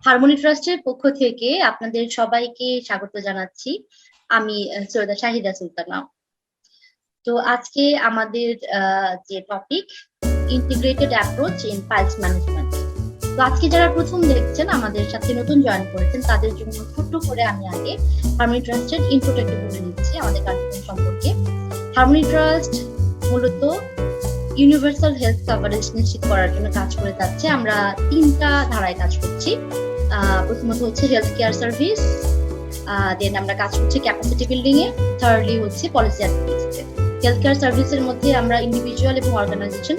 Harmony ট্রাস্টের পক্ষ থেকে আপনাদের সবাইকে স্বাগত জানাচ্ছি। আমি সৈয়দা শাহিদা সুলতানা। তো আজকে আমাদের যে topic, integrated approach in piles management. তো আজকে যারা প্রথম দেখছেন, আমাদের সাথে নতুন জয়েন করেছেন, তাদের জন্য ছোট্ট করে আমি আগে হারমোনি ট্রাস্টের ইন্ট্রোটা একটু বলে দিচ্ছি আমাদের কার্যক্রম সম্পর্কে। হারমোনি ট্রাস্ট মূলত ইউনিভার্সাল হেলথ কভারেজ নিশ্চিত করার জন্য কাজ করে যাচ্ছে। আমরা তিনটা ধারায় কাজ করছি। প্রথমত হচ্ছে হেলথ কেয়ার সার্ভিস, দেন আমরা কাজ করছি ক্যাপাসিটি বিল্ডিং এ, থার্ডলি হচ্ছে পলিসি অ্যাডভোকেসিতে। হেলথ কেয়ার সার্ভিসের মধ্যে আমরা ইন্ডিভিজুয়াল এবং অর্গানাইজেশন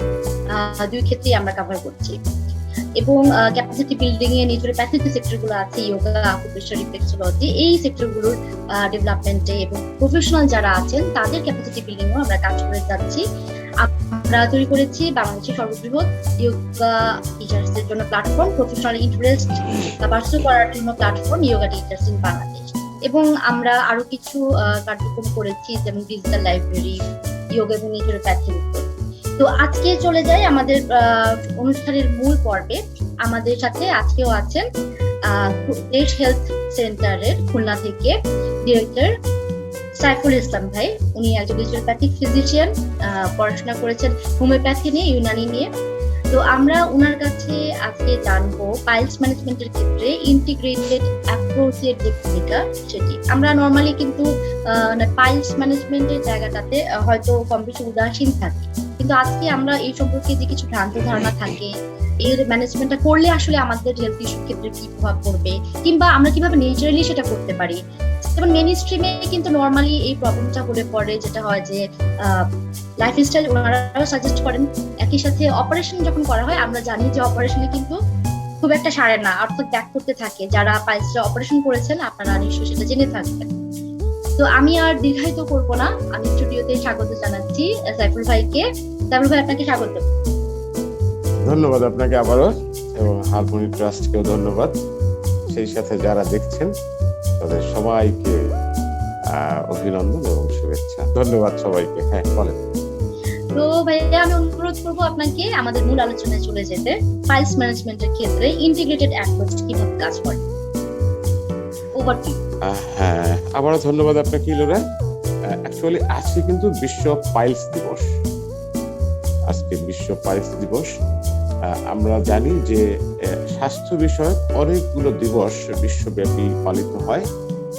দুই ক্ষেত্রেই আমরা কভার করছি। এবং ক্যাপাসিটি বিল্ডিং এ নেচুরোপ্যাথি যে সেক্টরগুলো আছে, ইয়োগা, আকুপ্রেশার, রিফ্লেক্সোলজি, এই সেক্টরগুলোর ডেভেলপমেন্টে এবং প্রফেশনাল যারা আছেন তাদের ক্যাপাসিটি বিল্ডিং এও আমরা কাজ করে যাচ্ছি। আমরা তৈরি করেছি বাংলাদেশের সর্ববৃহৎ ইয়োগা টিচার্সদের জন্য প্ল্যাটফর্ম, প্রফেশনাল ইন্টারেস্ট পার্সু করার জন্য platform yoga teachers in Bangladesh. এবং আমরা আরো কিছু কার্যক্রম করেছি, যেমন ডিজিটাল লাইব্রেরি, ইয়োগা এবং নেচুরোপ্যাথির উপর। তো আজকে চলে যাই আমাদের অনুষ্ঠানের মূল পর্বে। আমাদের সাথে আজকেও আছেন দেশ হেলথ সেন্টারের খুলনা থেকে ডিরেক্টর সাইফুল ইসলাম ভাই। উনি একজন নেচুরোপ্যাথিক ফিজিশিয়ান, পড়াশোনা করেছেন হোমিওপ্যাথি নিয়ে, ইউনানি নিয়ে। তো আমরা ওনার কাছে আজকে জানবো পাইলস ম্যানেজমেন্টের ক্ষেত্রে ইন্টিগ্রেটেড অ্যাপ্রোচের যে ভূমিকা সেটি। আমরা নর্মালি কিন্তু পাইলস ম্যানেজমেন্টের জায়গাটাতে হয়তো কম বেশি উদাসীন থাকি, কিন্তু আজকে আমরা এই সম্পর্কে যে কিছু ভ্রান্ত ধারণা থাকে, এর ম্যানেজমেন্টটা করলে আসলে আমাদের হেলথ ইস্যুর ক্ষেত্রে কি প্রভাব পড়বে, কিংবা আমরা কিভাবে ন্যাচারালি সেটা করতে পারি। যেমন মেইন স্ট্রিমে কিন্তু নর্মালি এই প্রবলেমটা হলে পড়ে, যেটা হয় যে লাইফস্টাইল ওনারা সাজেস্ট করেন। একই সাথে অপারেশন যখন করা হয়, আমরা জানি যে অপারেশনে কিন্তু খুব একটা সারে না, অর্থাৎ ব্যাক করতে থাকে। যারা পাইলসটা অপারেশন করেছেন আপনারা নিশ্চয়ই সেটা জেনে থাকবেন। তো আমি আর দীর্ঘায়িত করব না, আমি স্টুডিওতে স্বাগত জানাচ্ছি সাইফুল ভাইকে। সাইফুল ভাই, আপনাকে স্বাগত। ধন্যবাদ আপনাকে আবারও, এবং হারমোনি ট্রাস্টকেও ধন্যবাদ। সেই সাথে যারা দেখছেন তাদের সবাইকে অভিনন্দন এবং শুভেচ্ছা। ধন্যবাদ সবাইকে। হ্যাঁ, বলেন। তো ভাইয়া, আমি অনুরোধ করবো আপনাকে আমাদের মূল আলোচনায় চলে যেতে। পাইলস ম্যানেজমেন্টের ক্ষেত্রে ইন্টিগ্রেটেড অ্যাপ্রোচ কিভাবে কাজ করে? Over to. হ্যাঁ, আবারও ধন্যবাদ আপনাকে ইলোরা। অ্যাকচুয়ালি আজকে কিন্তু বিশ্ব পাইলস দিবস। আজকে বিশ্ব পাইলস দিবস। আমরা জানি যে স্বাস্থ্য বিষয়ক অনেকগুলো দিবস বিশ্বব্যাপী পালিত হয়।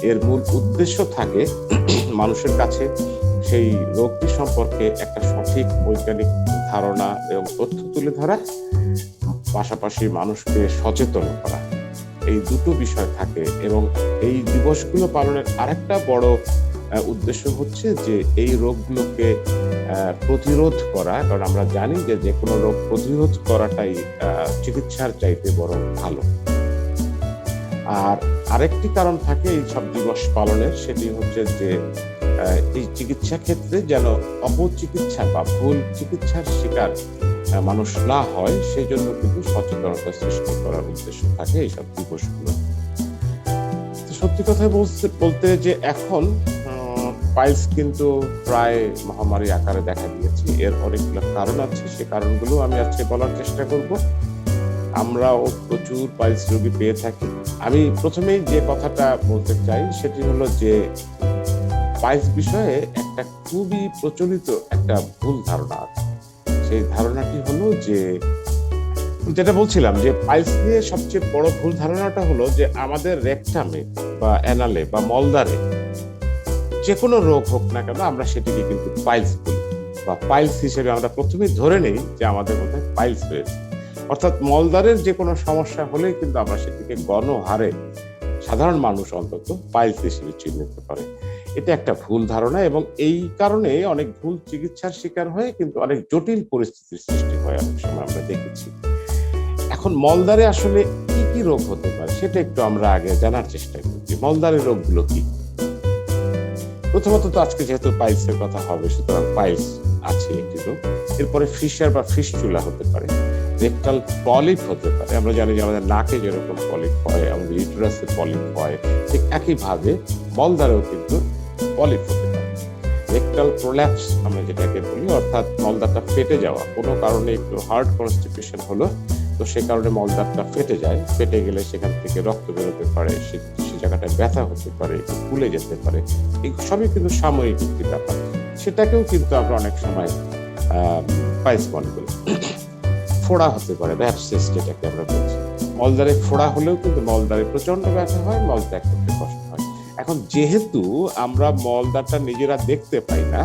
এর মূল উদ্দেশ্য থাকে মানুষের কাছে সেই রোগটি সম্পর্কে একটা সঠিক বৈজ্ঞানিক ধারণা এবং তথ্য তুলে ধরা, পাশাপাশি মানুষকে সচেতন করা। এই দুটো বিষয় থাকে। এবং এই দিবসগুলো পালনের আরেকটা বড় উদ্দেশ্য হচ্ছে যে এই রোগগুলোকে প্রতিরোধ করা, কারণ আমরা জানি যে যে কোনো রোগ প্রতিরোধ করাটাই চিকিৎসার চাইতে বরং ভালো। আর আরেকটি কারণ থাকে এই সব দিবস পালনের, সেটি হচ্ছে যে এই চিকিৎসা ক্ষেত্রে যেন অপচিকিৎসা বা ভুল চিকিৎসার শিকার মানুষ না হয়, সেই জন্য কিন্তু সচেতনতা সৃষ্টি করার উদ্দেশ্য থাকে এইসব দিবসগুলো। সত্যি কথা বলতে যে এখন পাইলস কিন্তু প্রায় মহামারী আকারে দেখা দিয়েছে। এর অনেকগুলো কারণ আছে, সে কারণগুলো আমি আজকে বলার চেষ্টা করব। আমরাও প্রচুর পাইলস রোগী পেয়ে থাকি। আমি প্রথমেই যে কথাটা বলতে চাই সেটি হলো যে পাইলস বিষয়ে একটা খুবই প্রচলিত একটা ভুল ধারণা আছে। সেই ধারণাটি হলো যে, যেটা বলছিলাম যে পাইলস নিয়ে সবচেয়ে বড় ভুল ধারণাটা হলো যে আমাদের রেকটামে বা অ্যানালে বা মলদ্বারে যে কোনো রোগ হোক না কেন, আমরা সেটিকে কিন্তু পাইলস বলি, বা পাইলস হিসেবে আমরা প্রথমেই ধরে নেই যে আমাদের মধ্যে পাইলস রয়েছে। অর্থাৎ মলদ্বারের যে কোনো সমস্যা হলেই কিন্তু আমরা সেটিকে গণহারে সাধারণ মানুষ অন্তত পাইলস হিসেবে চিহ্নিত করে। এটা একটা ভুল ধারণা, এবং এই কারণে অনেক ভুল চিকিৎসার শিকার হয়ে কিন্তু অনেক জটিল পরিস্থিতির সৃষ্টি হয় অনেক সময় আমরা দেখেছি। এখন মলদ্বারে আসলে কি কি রোগ হতে পারে সেটা একটু আমরা আগে জানার চেষ্টা করছি। মলদ্বারের রোগগুলো কি? প্রথমত তো আজকে যেহেতু পাইলসের কথা হবে, সুতরাং পাইলস আছে একটি রোগ। এরপরে ফিশার বা ফিস্চুলা হতে পারে, রেকটাল পলিপ হতে পারে। আমরা জানি যে আমাদের নাকে যেরকম পলিপ হয়, আমাদের ইউটেরাসে পলিপ হয়, ঠিক একইভাবে মলদ্বারেও কিন্তু পলিপ হতে পারে। রেকটাল প্রোল্যাপস আমরা যেটাকে বলি, অর্থাৎ মলদ্বারটা ফেটে যাওয়া, কোনো কারণে একটু হার্ড কনস্টিপেশন হলো তো সে কারণে মলদ্বারটা ফেটে যায়, ফেটে গেলে সেখান থেকে রক্ত বেরোতে পারে, সে জায়গাটায় ব্যথা হতে পারে, ফুলে যেতে পারে, এই সবই কিন্তু সাময়িক একটি ব্যাপার। সেটাকেও কিন্তু আমরা অনেক সময় পাইলস মনে করি। ফোড়া হতে পারে, অ্যাবসেস যেটাকে আমরা বলছি, মলদ্বারে ফোড়া হলেও কিন্তু মলদ্বারে প্রচন্ড ব্যথা হয়, মল ত্যাগ করতে কষ্ট হয়। এখন যেহেতু আমরা মলদ্বারটা নিজেরা দেখতে পাই না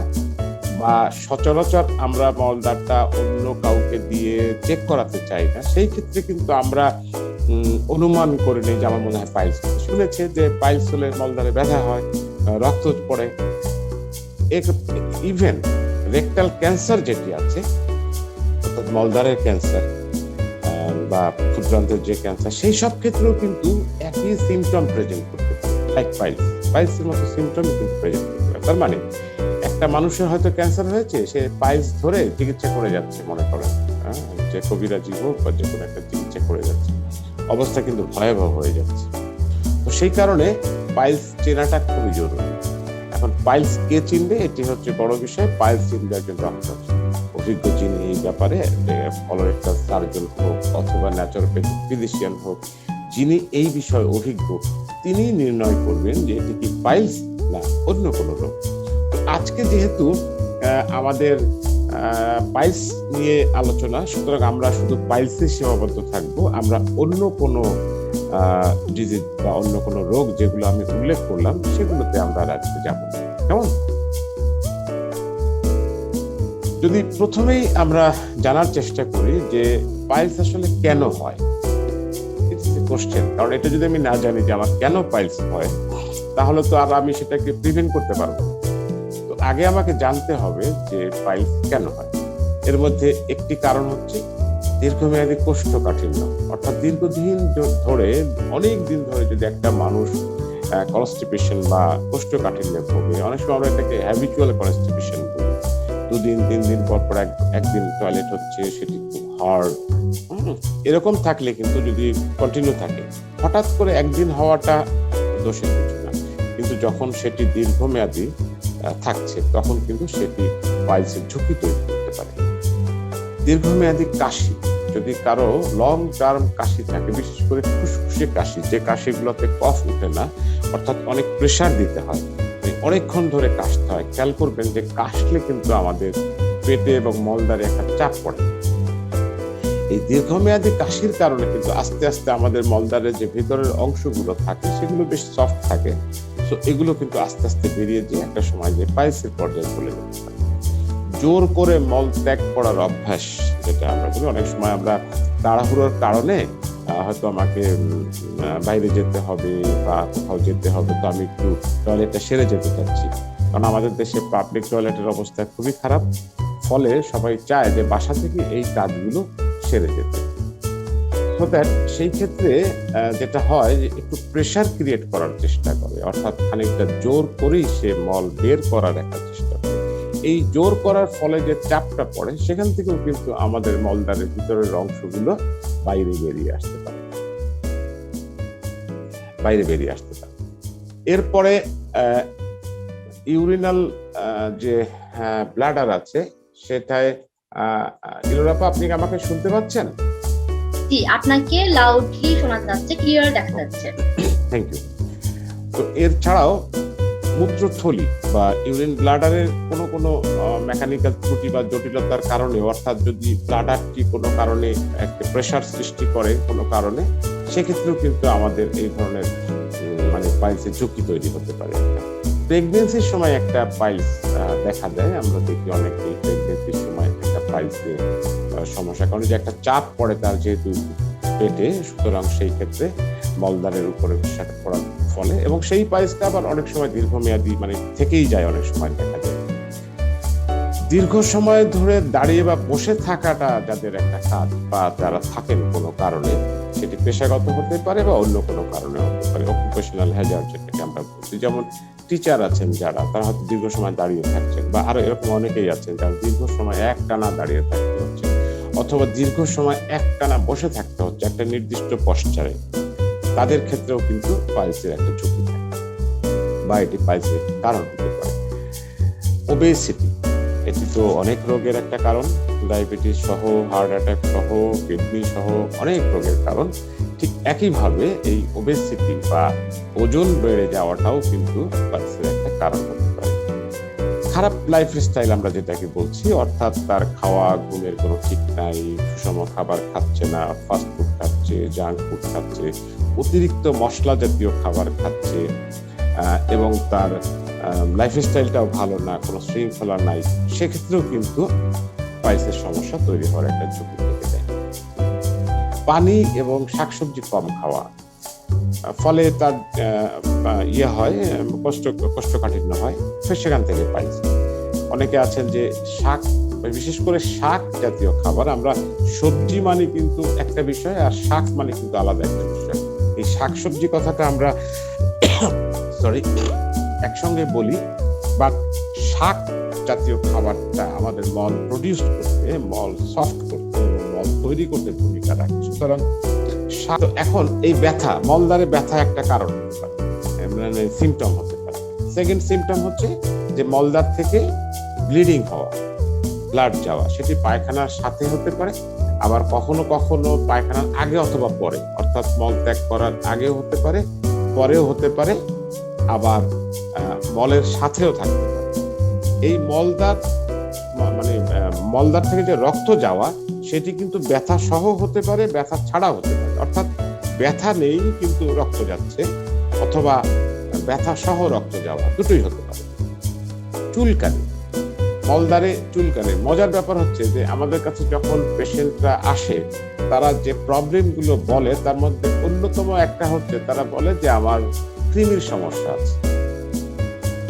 বা সচরাচর আমরা মলদ্বারটা অন্য কাউকে দিয়ে চেক করাতে চাই না, সেই ক্ষেত্রে কিন্তু আমরা অনুমান করে নিই যে আমার মনে হয় পাইলস। শুনেছে যে পাইলস হলে মলদ্বারে ব্যথা হয়, রক্ত পড়ে। ইভেন রেকটাল ক্যান্সার যেটি আছে, অর্থাৎ মলদ্বারের ক্যান্সার বা ক্ষুদ্রান্তের যে ক্যান্সার, সেই সব ক্ষেত্রেও কিন্তু একই সিমটম প্রেজেন্ট করতে পারে, লাইক পাইলসের মতো সিমটম কিন্তু প্রেজেন্ট করতে পারে। তার মানে একটা মানুষের হয়তো ক্যান্সার হয়েছে, সে পাইলস ধরে চিকিৎসা করে যাচ্ছে, মনে করেন যে কবিরাজি হোক বা যে কোনো একটা চিকিৎসা করে যাচ্ছে, অবস্থা কিন্তু ভয়াবহ হয়ে যাচ্ছে। তো সেই কারণে পাইলস চেনাটা খুবই জরুরি। এখন পাইলস কে চিনবে, এটি হচ্ছে বড় বিষয়। পাইলস চিনবে একজন ডক্টর, অভিজ্ঞ, যিনি এই ব্যাপারে কলোরেক্টাল সার্জন হোক অথবা ন্যাচুরোপ্যাথিক ফিজিশিয়ান হোক, যিনি এই বিষয়ে অভিজ্ঞ, তিনি নির্ণয় করবেন যে এটি কি পাইলস না অন্য কোনো রোগ। আজকে যেহেতু আমাদের পাইলস নিয়ে আলোচনা, সুতরাং আমরা শুধু পাইলসে সীমাবদ্ধ থাকবো। আমরা অন্য কোনো ডিজিজ বা অন্য কোনো রোগ যেগুলো আমি উল্লেখ করলাম সেগুলোতে আমরা আজকে যাব না। কেমন? যদি প্রথমেই আমরা জানার চেষ্টা করি যে পাইলস আসলে কেন হয়, কোশ্চেন। কারণ এটা যদি আমি না জানি যে আমার কেন পাইলস হয়, তাহলে তো আর আমি সেটাকে প্রিভেন্ট করতে পারবো না। তো আগে আমাকে জানতে হবে যে পাইলস কেন হয়। এর মধ্যে একটি কারণ হচ্ছে দীর্ঘমেয়াদী কোষ্ঠকাঠিন্য, অর্থাৎ দীর্ঘদিন ধরে, অনেক দিন ধরে যদি একটা মানুষ কনস্টিপেশন বা কোষ্ঠকাঠিন্যে ভোগে, অনেক সময় আমরা এটাকে হ্যাবিচুয়াল কনস্টিপেশন বলি। 2 দিন 3 দিন পর পর একদিন টয়লেট হচ্ছে, সেটি খুব হার্ড, এরকম থাকলে কিন্তু যদি কন্টিনিউ থাকে, হঠাৎ করে একদিন হওয়াটা দোষের কিছু না, কিন্তু যখন সেটি দীর্ঘমেয়াদী থাকছে তখন কিন্তু সেটি পাইলসের ঝুঁকি তৈরি করতে পারে। দীর্ঘমেয়াদী কাশি, যদি কারো লং টার্ম কাশি থাকে, বিশেষ করে ফুসফুসে কাশি, যে কাশিগুলোতে কফ উঠে না, অর্থাৎ অনেক প্রেসার দিতে হয়, অনেকক্ষণ ধরে কাশতে হয়, খেয়াল করবেন যে কাশলে কিন্তু আমাদের পেটে এবং মলদ্বারে একটা চাপ পড়ে। এই দীর্ঘমেয়াদী কাশির কারণে কিন্তু আস্তে আস্তে আমাদের মলদ্বারের যে ভেতরের অংশগুলো থাকে সেগুলো বেশ সফট থাকে, তো এগুলো কিন্তু আস্তে আস্তে বেরিয়ে যে একটা সময় যে পাইলসের পর্যায়ে চলে যেতে পারে। জোর করে মল ত্যাগ করার অভ্যাস যেটা আমরা বলি, অনেক সময় আমরা তাড়াহুড়োর কারণে হয়তো আমাকে বাইরে যেতে হবে বা কোথাও যেতে হবে, তো আমি একটু টয়লেটটা সেরে যেতে চাচ্ছি, কারণ আমাদের দেশে পাবলিক টয়লেটের অবস্থা খুবই খারাপ, ফলে সবাই চায় যে বাসা থেকে এই কাজগুলো সেরে যেতে। তো সেই ক্ষেত্রে যেটা হয় যে একটু প্রেসার ক্রিয়েট করার চেষ্টা করে, অর্থাৎ খানিকটা জোর করেই সে মল বের করার একটা চেষ্টা করে। এই জোর করার ফলে যে চাপটা পড়ে, সেখান থেকেও কিন্তু আমাদের মলদ্বারের ভিতরের অংশগুলো বাইরে বেরিয়ে আসতে পারে। এরপরে ইউরিনাল যে ব্লাডার আছে, সেটায় ইলোরাপা, আপনি আমাকে শুনতে পাচ্ছেন? জি, আপনাকে লাউডলি শোনা যাচ্ছে, ক্লিয়ার দেখা যাচ্ছে। Thank you. তো এর ছাড়াও মূত্রথলি বা ইউরিন ব্লাডারের কোনো মেকানিক্যাল ত্রুটি বা জটিলতার কারণে, অর্থাৎ যদি ব্লাডারটি কোনো কারণে একটা প্রেসার সৃষ্টি করে কোনো কারণে, সেক্ষেত্রেও কিন্তু আমাদের এই ধরনের মানে পাইলসের ঝুঁকি তৈরি হতে পারে। প্রেগনেন্সির সময় একটা পাইলস দেখা দেয়, আমরা দেখি অনেকেই প্রেগনেন্সির সময় একটা পাইলসের সমস্যা, কারণ যে একটা চাপ পড়ে তার যেহেতু পেটে, সুতরাং সেই ক্ষেত্রে মলদ্বারের উপরে প্রেসার পড়ার ফলে, এবং সেই পাইলসটা আবার অনেক সময় দীর্ঘমেয়াদী মানে থেকেই যায়, অনেক সময় দেখা যায়। দীর্ঘ সময় ধরে দাঁড়িয়ে বা বসে থাকাটা যাদের একটা কাজ, বা যারা থাকেন কোনো কারণে, সেটি পেশাগত হতে পারে বা অন্য কোনো কারণে হতে পারে, অকুপেশনাল হ্যাজার্ড যেটাকে আমরা বলছি। যেমন টিচার আছেন যারা, তারা হয়তো দীর্ঘ সময় দাঁড়িয়ে থাকছেন, বা আরো এরকম অনেকেই আছেন যারা দীর্ঘ সময় একটানা দাঁড়িয়ে থাকতে হচ্ছে, অথবা দীর্ঘ সময় একটানা বসে থাকতে হচ্ছে একটা নির্দিষ্ট পশ্চারে, তাদের ক্ষেত্রেও কিন্তু পাইলসের একটা ঝুঁকি থাকে বা এটি পাইলসের কারণ হতে পারে। ওবেসিটি, এটি তো অনেক রোগের একটা কারণ, ডায়াবেটিস সহ, হার্ট অ্যাটাক সহ, কিডনি সহ অনেক রোগের কারণ। ঠিক একইভাবে এই ওবেসিটি বা ওজন বেড়ে যাওয়াটাও কিন্তু পাইলসের একটা কারণ হতে পারে। খারাপ লাইফস্টাইল আমরা যেটাকে বলছি, অর্থাৎ তার খাওয়া গুণের কোনো ঠিক নাই, সুষম খাবার খাচ্ছে না, ফাস্ট ফুড খাচ্ছে, জাঙ্ক ফুড খাচ্ছে, অতিরিক্ত মশলা জাতীয় খাবার খাচ্ছে, এবং তার লাইফস্টাইলটাও ভালো না, কোনো শৃঙ্খলা নাই, সেক্ষেত্রেও কিন্তু পাইলসের সমস্যা তৈরি হওয়ার একটা ঝুঁকি থেকে যায়। পানি এবং শাকসবজি কম খাওয়া, ফলে তার হয় কোষ্ঠকাঠিন্য হয়, সেখান থেকে পাইলস। অনেকে আছেন যে শাক, বিশেষ করে শাক জাতীয় খাবার, আমরা সবজি মানে কিন্তু একটা বিষয় আর শাক মানে কিন্তু আলাদা একটা বিষয়। এই শাকসবজি কথাটা আমরা একসঙ্গে বলি, বাট শাক জাতীয় খাবারটা আমাদের মল প্রডিউস করতে, মল সফট করতে এবং মল তৈরি করতে ভূমিকা রাখে। সুতরাং এখন এই ব্যথা, মলদ্বারে ব্যথা একটা কারণ হতে পারে, মানে সিমটম হতে পারে। সেকেন্ড সিমটম হচ্ছে যে মলদ্বার থেকে ব্লিডিং হওয়া, ব্লাড যাওয়া, সেটি পায়খানার সাথে হতে পারে, আবার কখনো কখনো পায়খানার আগে অথবা পরে, অর্থাৎ মল ত্যাগ করার আগেও হতে পারে, পরেও হতে পারে, আবার মলের সাথেও থাকতে পারে। এই মলদ্বার মানে মলদ্বার থেকে যে রক্ত যাওয়া, সেটি কিন্তু ব্যথা সহ হতে পারে, ব্যথা ছাড়াও হতে পারে। অর্থাৎ ব্যথা নেই কিন্তু রক্ত যাচ্ছে, অথবা ব্যথা সহ রক্ত যাওয়া, দুটোই হতে পারে। চুলকানি, মলদ্বারে চুলকানি। মজার ব্যাপার হচ্ছে যে আমাদের কাছে যখন পেশেন্টরা আসে, তারা যে প্রবলেমগুলো বলে তার মধ্যে অন্যতম একটা হচ্ছে, তারা বলে যে আমার কৃমির সমস্যা আছে,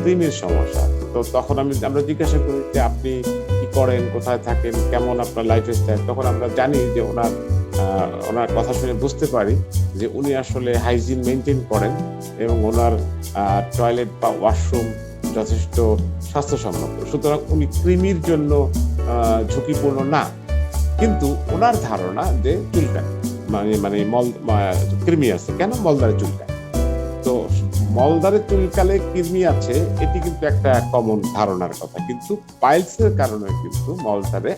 কৃমির সমস্যা। তো তখন আমরা জিজ্ঞাসা করি যে আপনি কি করেন, কোথায় থাকেন, কেমন আপনার লাইফস্টাইল। তখন আমরা জানি যে ওনার কথা শুনে বুঝতে পারি যে উনি আসলে হাইজিন মেনটেন করেন এবং ওনার টয়লেট বা ওয়াশরুম যথেষ্ট স্বাস্থ্যসম্মত। সুতরাং উনি কৃমির জন্য ঝুঁকিপূর্ণ না, কিন্তু ওনার ধারণা যে চুলকানি মানে কৃমি আছে। কেন মলদ্বারে চুলকায়? তো মলদ্বারে চুলকালে কৃমি আছে, এটি কিন্তু একটা কমন ধারণার কথা, কিন্তু পাইলসের কারণে কিন্তু মলদ্বারে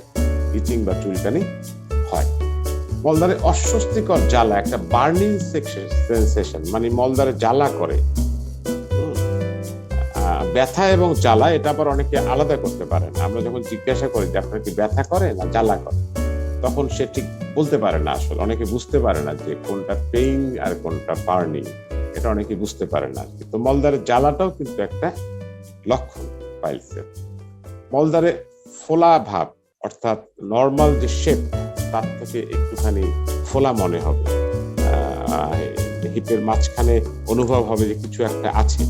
ইচিং বা চুলকানি হয়। মলদ্বারে অস্বস্তিকর জ্বালা, একটা বার্নিং সেন্সেশন, মানে মলদ্বারে জ্বালা করে। ব্যথা এবং জ্বালা এটা আবার অনেকে আলাদা করতে পারে না। আমরা যখন জিজ্ঞাসা করি যে আপনার কি ব্যথা করে না জ্বালা করে, তখন সে ঠিক বলতে পারে না। আসলে অনেকে বুঝতে পারে না যে কোনটা পেইন আর কোনটা বার্নিং, এটা অনেকে বুঝতে পারে না। তো মলদ্বারে জ্বালাটাও কিন্তু একটা লক্ষণ পাইলসের। মলদ্বারে ফোলা ভাব, অর্থাৎ নর্মাল যে শেপ তার থেকে একটুখানি ফোলা মনে হবে, হিপের মাঝখানে অনুভব হবে যে কিছু একটা আছে,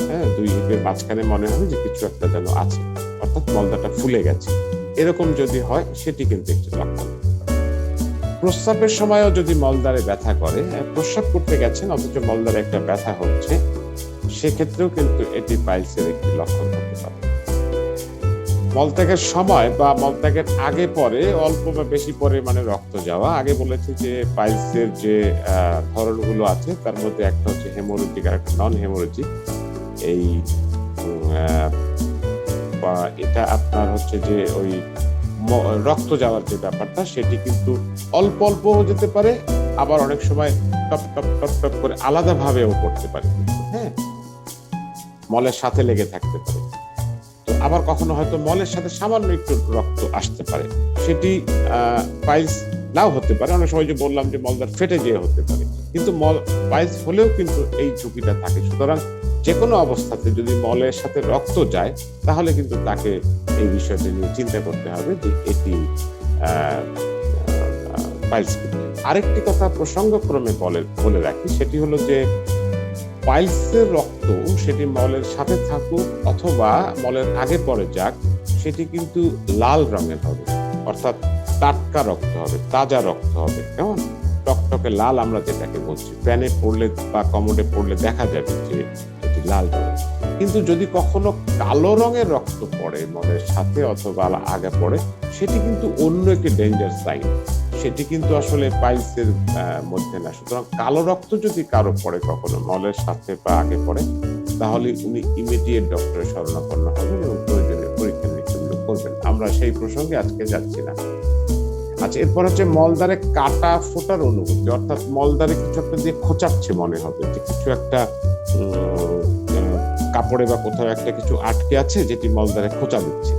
হ্যাঁ, দুই হিপের মাঝখানে মনে হবে যে কিছু একটা যেন আছে, অর্থাৎ মলদ্বারটা ফুলে গেছে। এরকম যদি হয়, সেটি কিন্তু একটি লক্ষণ। প্রস্রাবের সময়ও যদি মলদ্বারে ব্যথা করে, প্রস্রাব করতে গেছেন অথচ মলদ্বারে একটা ব্যথা হচ্ছে, সেক্ষেত্রেও কিন্তু এটি পাইলসের একটি লক্ষণ হতে পারে। মলত্যাগের সময় বা মলত্যাগের আগে পরে অল্প বা বেশি পরিমাণে রক্ত যাওয়া। আগে বলেছি যে পাইলসের যে ধরনগুলো আছে তার মধ্যে একটা হচ্ছে হেমোরেজিক আর একটা নন হেমোরেজিক। এই এটা আপনার হচ্ছে যে ওই রক্ত যাওয়ার যে ব্যাপারটা, সেটি কিন্তু অল্প অল্প যেতে পারে, আবার অনেক সময় টপ টপ টপ টপ করে আলাদা ভাবেও পড়তে পারে, হ্যাঁ, মলের সাথে লেগে থাকতে পারে। তো আবার কখনো হয়তো মলের সাথে সামান্য একটু রক্ত আসতে পারে, সেটি পাইলস নাও হতে পারে। অনেক সময় যে বললাম যে মলদ্বার ফেটে যেয়ে হতে পারে, কিন্তু পাইলস হলেও কিন্তু এই ঝুঁকিটা থাকে। সুতরাং যে কোনো অবস্থাতে যদি মলের সাথে রক্ত যায়, তাহলে কিন্তু তাকে এই বিষয়টি নিয়ে চিন্তা করতে হবে যে এটি পাইলস। আরেকটি কথা প্রসঙ্গক্রমে বলে রাখি, সেটি হলো যে পাইলসের রক্ত সেটি মলের সাথে থাকুক অথবা মলের আগে পরে যাক, সেটি কিন্তু লাল রঙের হবে, অর্থাৎ টাটকা রক্ত হবে, তাজা রক্ত হবে। কেমন টকটকে লাল আমরা যেটাকে বলছি, প্যানে পড়লে বা কমোডে পড়লে দেখা যাবে যে এটি লাল রঙের। কিন্তু যদি কখনো কালো রঙের রক্ত পড়ে মলের সাথে অথবা আগে পড়ে, সেটি কিন্তু অন্য একটি ডেঞ্জার সাইন, সেটি কিন্তু আসলে পাইলসের মধ্যে না। সুতরাং কালো রক্ত যদি কারো পড়ে কখনো মলের সাথে বা আগে পড়ে, তাহলে উনি ইমিডিয়েট ডক্টরের শরণাপন্ন হবেন এবং প্রয়োজনীয় পরীক্ষা নিরীক্ষাগুলো করবেন। করবেন, আমরা সেই প্রসঙ্গে আজকে যাচ্ছি না। আচ্ছা, এরপর হচ্ছে মলদ্বারে কাটা ফোটার অনুভূতি, অর্থাৎ মলদ্বারে কিছু একটা দিয়ে খোঁচাচ্ছে, মনে হবে যে কিছু একটা কাপড়ে বা কোথাও একটা কিছু আটকে আছে যেটি মলদ্বারে খোঁচা দিচ্ছে।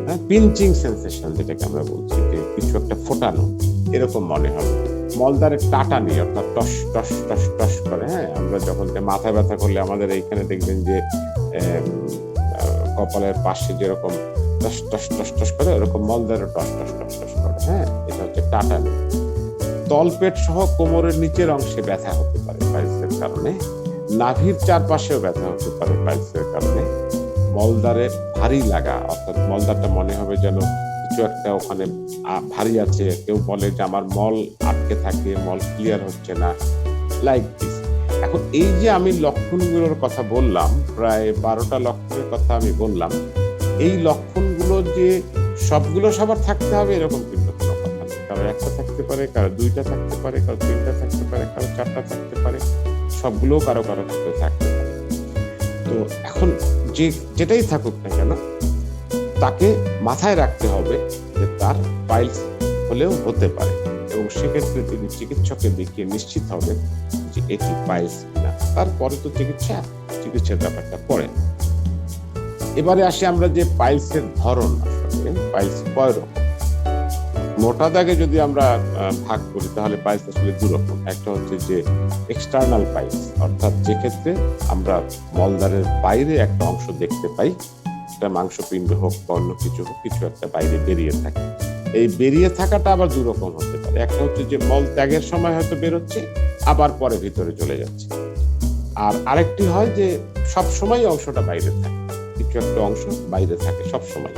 হ্যাঁ, পিঞ্চিং সেন্সেশন যেটাকে আমরা বলছি, যে কিছু একটা ফোটানো এরকম মনে হবে। মলদ্বারে টাটানি, অর্থাৎ টস টস টস টস করে। হ্যাঁ, আমরা যখন মাথা ব্যথা করলে আমাদের এইখানে দেখবেন যে কপালের পাশে যেরকম টস টস টস টস করে, ওরকম মলদ্বারে টস টস টস টস করে। হ্যাঁ, এটা হচ্ছে টাটানি। তলপেট সহ কোমরের নিচের অংশে ব্যথা হতে পারে পাইলসের কারণে। নাভির চারপাশেও ব্যথা হতে পারে পাইলসের কারণে। মলদ্বারে ভারী লাগা, অর্থাৎ মলদ্বারটা মনে হবে যেন কিছু একটা ওখানে ভারী আছে। কেউ বলে যে আমার মল আটকে থাকে, মল ক্লিয়ার হচ্ছে না, লাইক দিস। এখন এই যে আমি লক্ষণগুলোর কথা বললাম, প্রায় 12টা লক্ষণের কথা আমি বললাম, এই লক্ষণগুলো যে সবগুলো সবার থাকতে হবে এরকম কিন্তু কোনো কথা নেই। কারো একটা থাকতে পারে, কারো 2টা থাকতে পারে, কারো 3টা থাকতে পারে, কারো 4টা থাকতে পারে, সবগুলো কারো কারো ক্ষেত্রে থাকতে পারে। তো এখন যেটাই থাকুক না কেন, তাকে মাথায় রাখতে হবে যে তার পাইলস হলেও হতে পারে, এবং সেক্ষেত্রে তিনি চিকিৎসককে দেখিয়ে নিশ্চিত হবেন যে এটি পাইলস কিনা। তারপরে তো চিকিৎসার ব্যাপারটা পড়ে। এবারে আসি আমরা যে পাইলসের ধরন, আসলে পাইলস কয় রকম। মোটা দাগে যদি আমরা ভাগ করি তাহলে পাইলস আসলে 2 রকম। একটা হচ্ছে যে এক্সটার্নাল পাইলস, অর্থাৎ যে ক্ষেত্রে আমরা মলদ্বারের বাইরে একটা অংশ দেখতে পাই, সেটা মাংসপিণ্ড হোক বা অন্য কিছু হোক, কিছু একটা বাইরে বেরিয়ে থাকে। এই বেরিয়ে থাকাটা আবার 2 রকম হতে পারে। একটা হচ্ছে যে মল ত্যাগের সময় হয়তো বেরোচ্ছে, আবার পরে ভিতরে চলে যাচ্ছে। আর আরেকটি হয় যে সব সময় অংশটা বাইরে থাকে, কিছু একটা অংশ বাইরে থাকে সব সময়।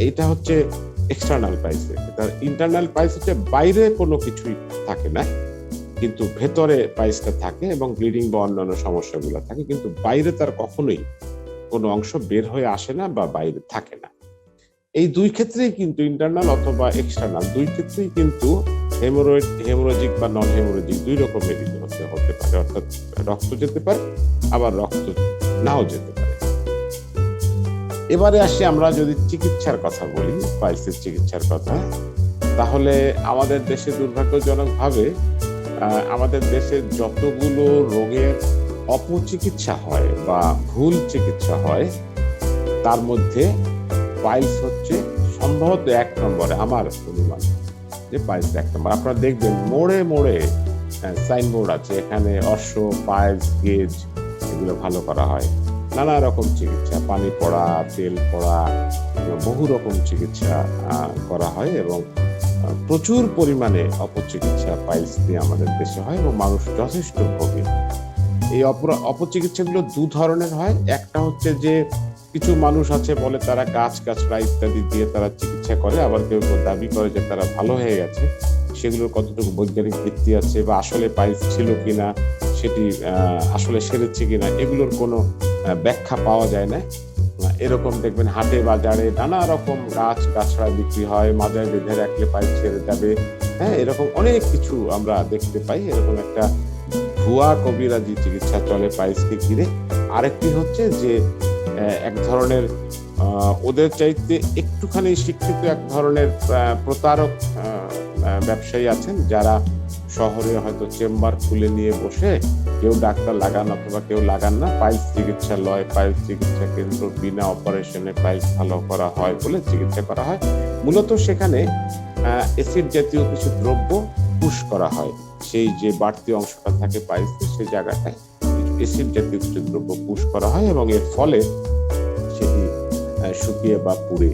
এইটা হচ্ছে এক্সটার্নাল পাইলস। তার ইন্টারনাল পাইলস হচ্ছে বাইরে কোনো কিছুই থাকে না, কিন্তু ভেতরে পাইলসটা থাকে এবং ব্লিডিং বা অন্যান্য সমস্যাগুলো থাকে, কিন্তু বাইরে তার কখনোই কোনো অংশ বের হয়ে আসে না বা বাইরে থাকে না। এই 2 ক্ষেত্রেই কিন্তু, ইন্টারনাল অথবা এক্সটার্নাল, 2 ক্ষেত্রেই কিন্তু হেমোরয়েজিক বা নন হেমোরয়েজিক 2 রকমেরই হতে পারে। অর্থাৎ রক্ত যেতে পারে, আবার রক্ত নাও যেতে পারে। এবারে আসি আমরা যদি চিকিৎসার কথা বলি, পাইলসের চিকিৎসার কথা, তাহলে আমাদের দেশে দুর্ভাগ্যজনকভাবে আমাদের দেশে যতগুলো রোগের অপচিকিৎসা হয় বা ভুল চিকিৎসা হয়, তার মধ্যে পাইলস হচ্ছে সম্ভবত 1 নম্বরে। আমার অনুমান যে পাইলস 1 নম্বর। আপনারা দেখবেন মোড়ে মোড়ে সাইনবোর্ড আছে, এখানে অশ্ব, পাইলস, গেজ এগুলো ভালো করা হয়। নানা রকম চিকিৎসা, পানি পড়া, তেল পড়া, বহু রকম চিকিৎসা করা হয়, এবং প্রচুর পরিমাণে অপচিকিৎসা পাইলস দিয়ে আমাদের দেশে হয় এবং মানুষ যথেষ্ট ভোগে। এই অপচিকিৎসাগুলো 2 ধরনের হয়। একটা হচ্ছে যে কিছু মানুষ আছে বলে তারা গাছ গাছড়া ইত্যাদি দিয়ে তারা চিকিৎসা করে, আবার কেউ দাবি করে যে তারা ভালো হয়ে গেছে। সেগুলোর কতটুকু বৈজ্ঞানিক ভিত্তি আছে বা আসলে পাইলস ছিল কিনা, সেটি আসলে সেরেছে কিনা, এগুলোর কোনো ব্যাখ্যা পাওয়া যায় না। এরকম দেখবেন হাটে বাজারে নানা রকম গাছ গাছড়া বিক্রি হয়, মাজায় বেঁধে রাখলে পাইলস ছেড়ে যাবে। হ্যাঁ, এরকম অনেক কিছু আমরা দেখতে পাই। এরকম একটা ভুয়া কবিরাজি চিকিৎসা চলে পাইলসকে ঘিরে। আরেকটি হচ্ছে যে এক ধরনের ওদের চাইতে একটুখানি শিক্ষিত এক ধরনের প্রতারক ব্যবসায়ী আছেন, যারা শহরে হয়তো চেম্বার খুলে নিয়ে বসে, কেউ ডাক্তার লাগান অথবা কেউ লাগান না, পাইলস চিকিৎসালয়, পাইলস চিকিৎসা কেন্দ্র, বিনা অপারেশনে পাইলস ভালো করা হয় বলে চিকিৎসা করা হয়। মূলত সেখানে অ্যাসিড জাতীয় কিছু দ্রব্য পুশ করা হয়। সেই যে বাড়তি অংশটা থাকে পাইলসে, সেই জায়গাটায় অ্যাসিড জাতীয় কিছু দ্রব্য পুশ করা হয়, এবং এর ফলে সেটি শুকিয়ে বা পুড়ে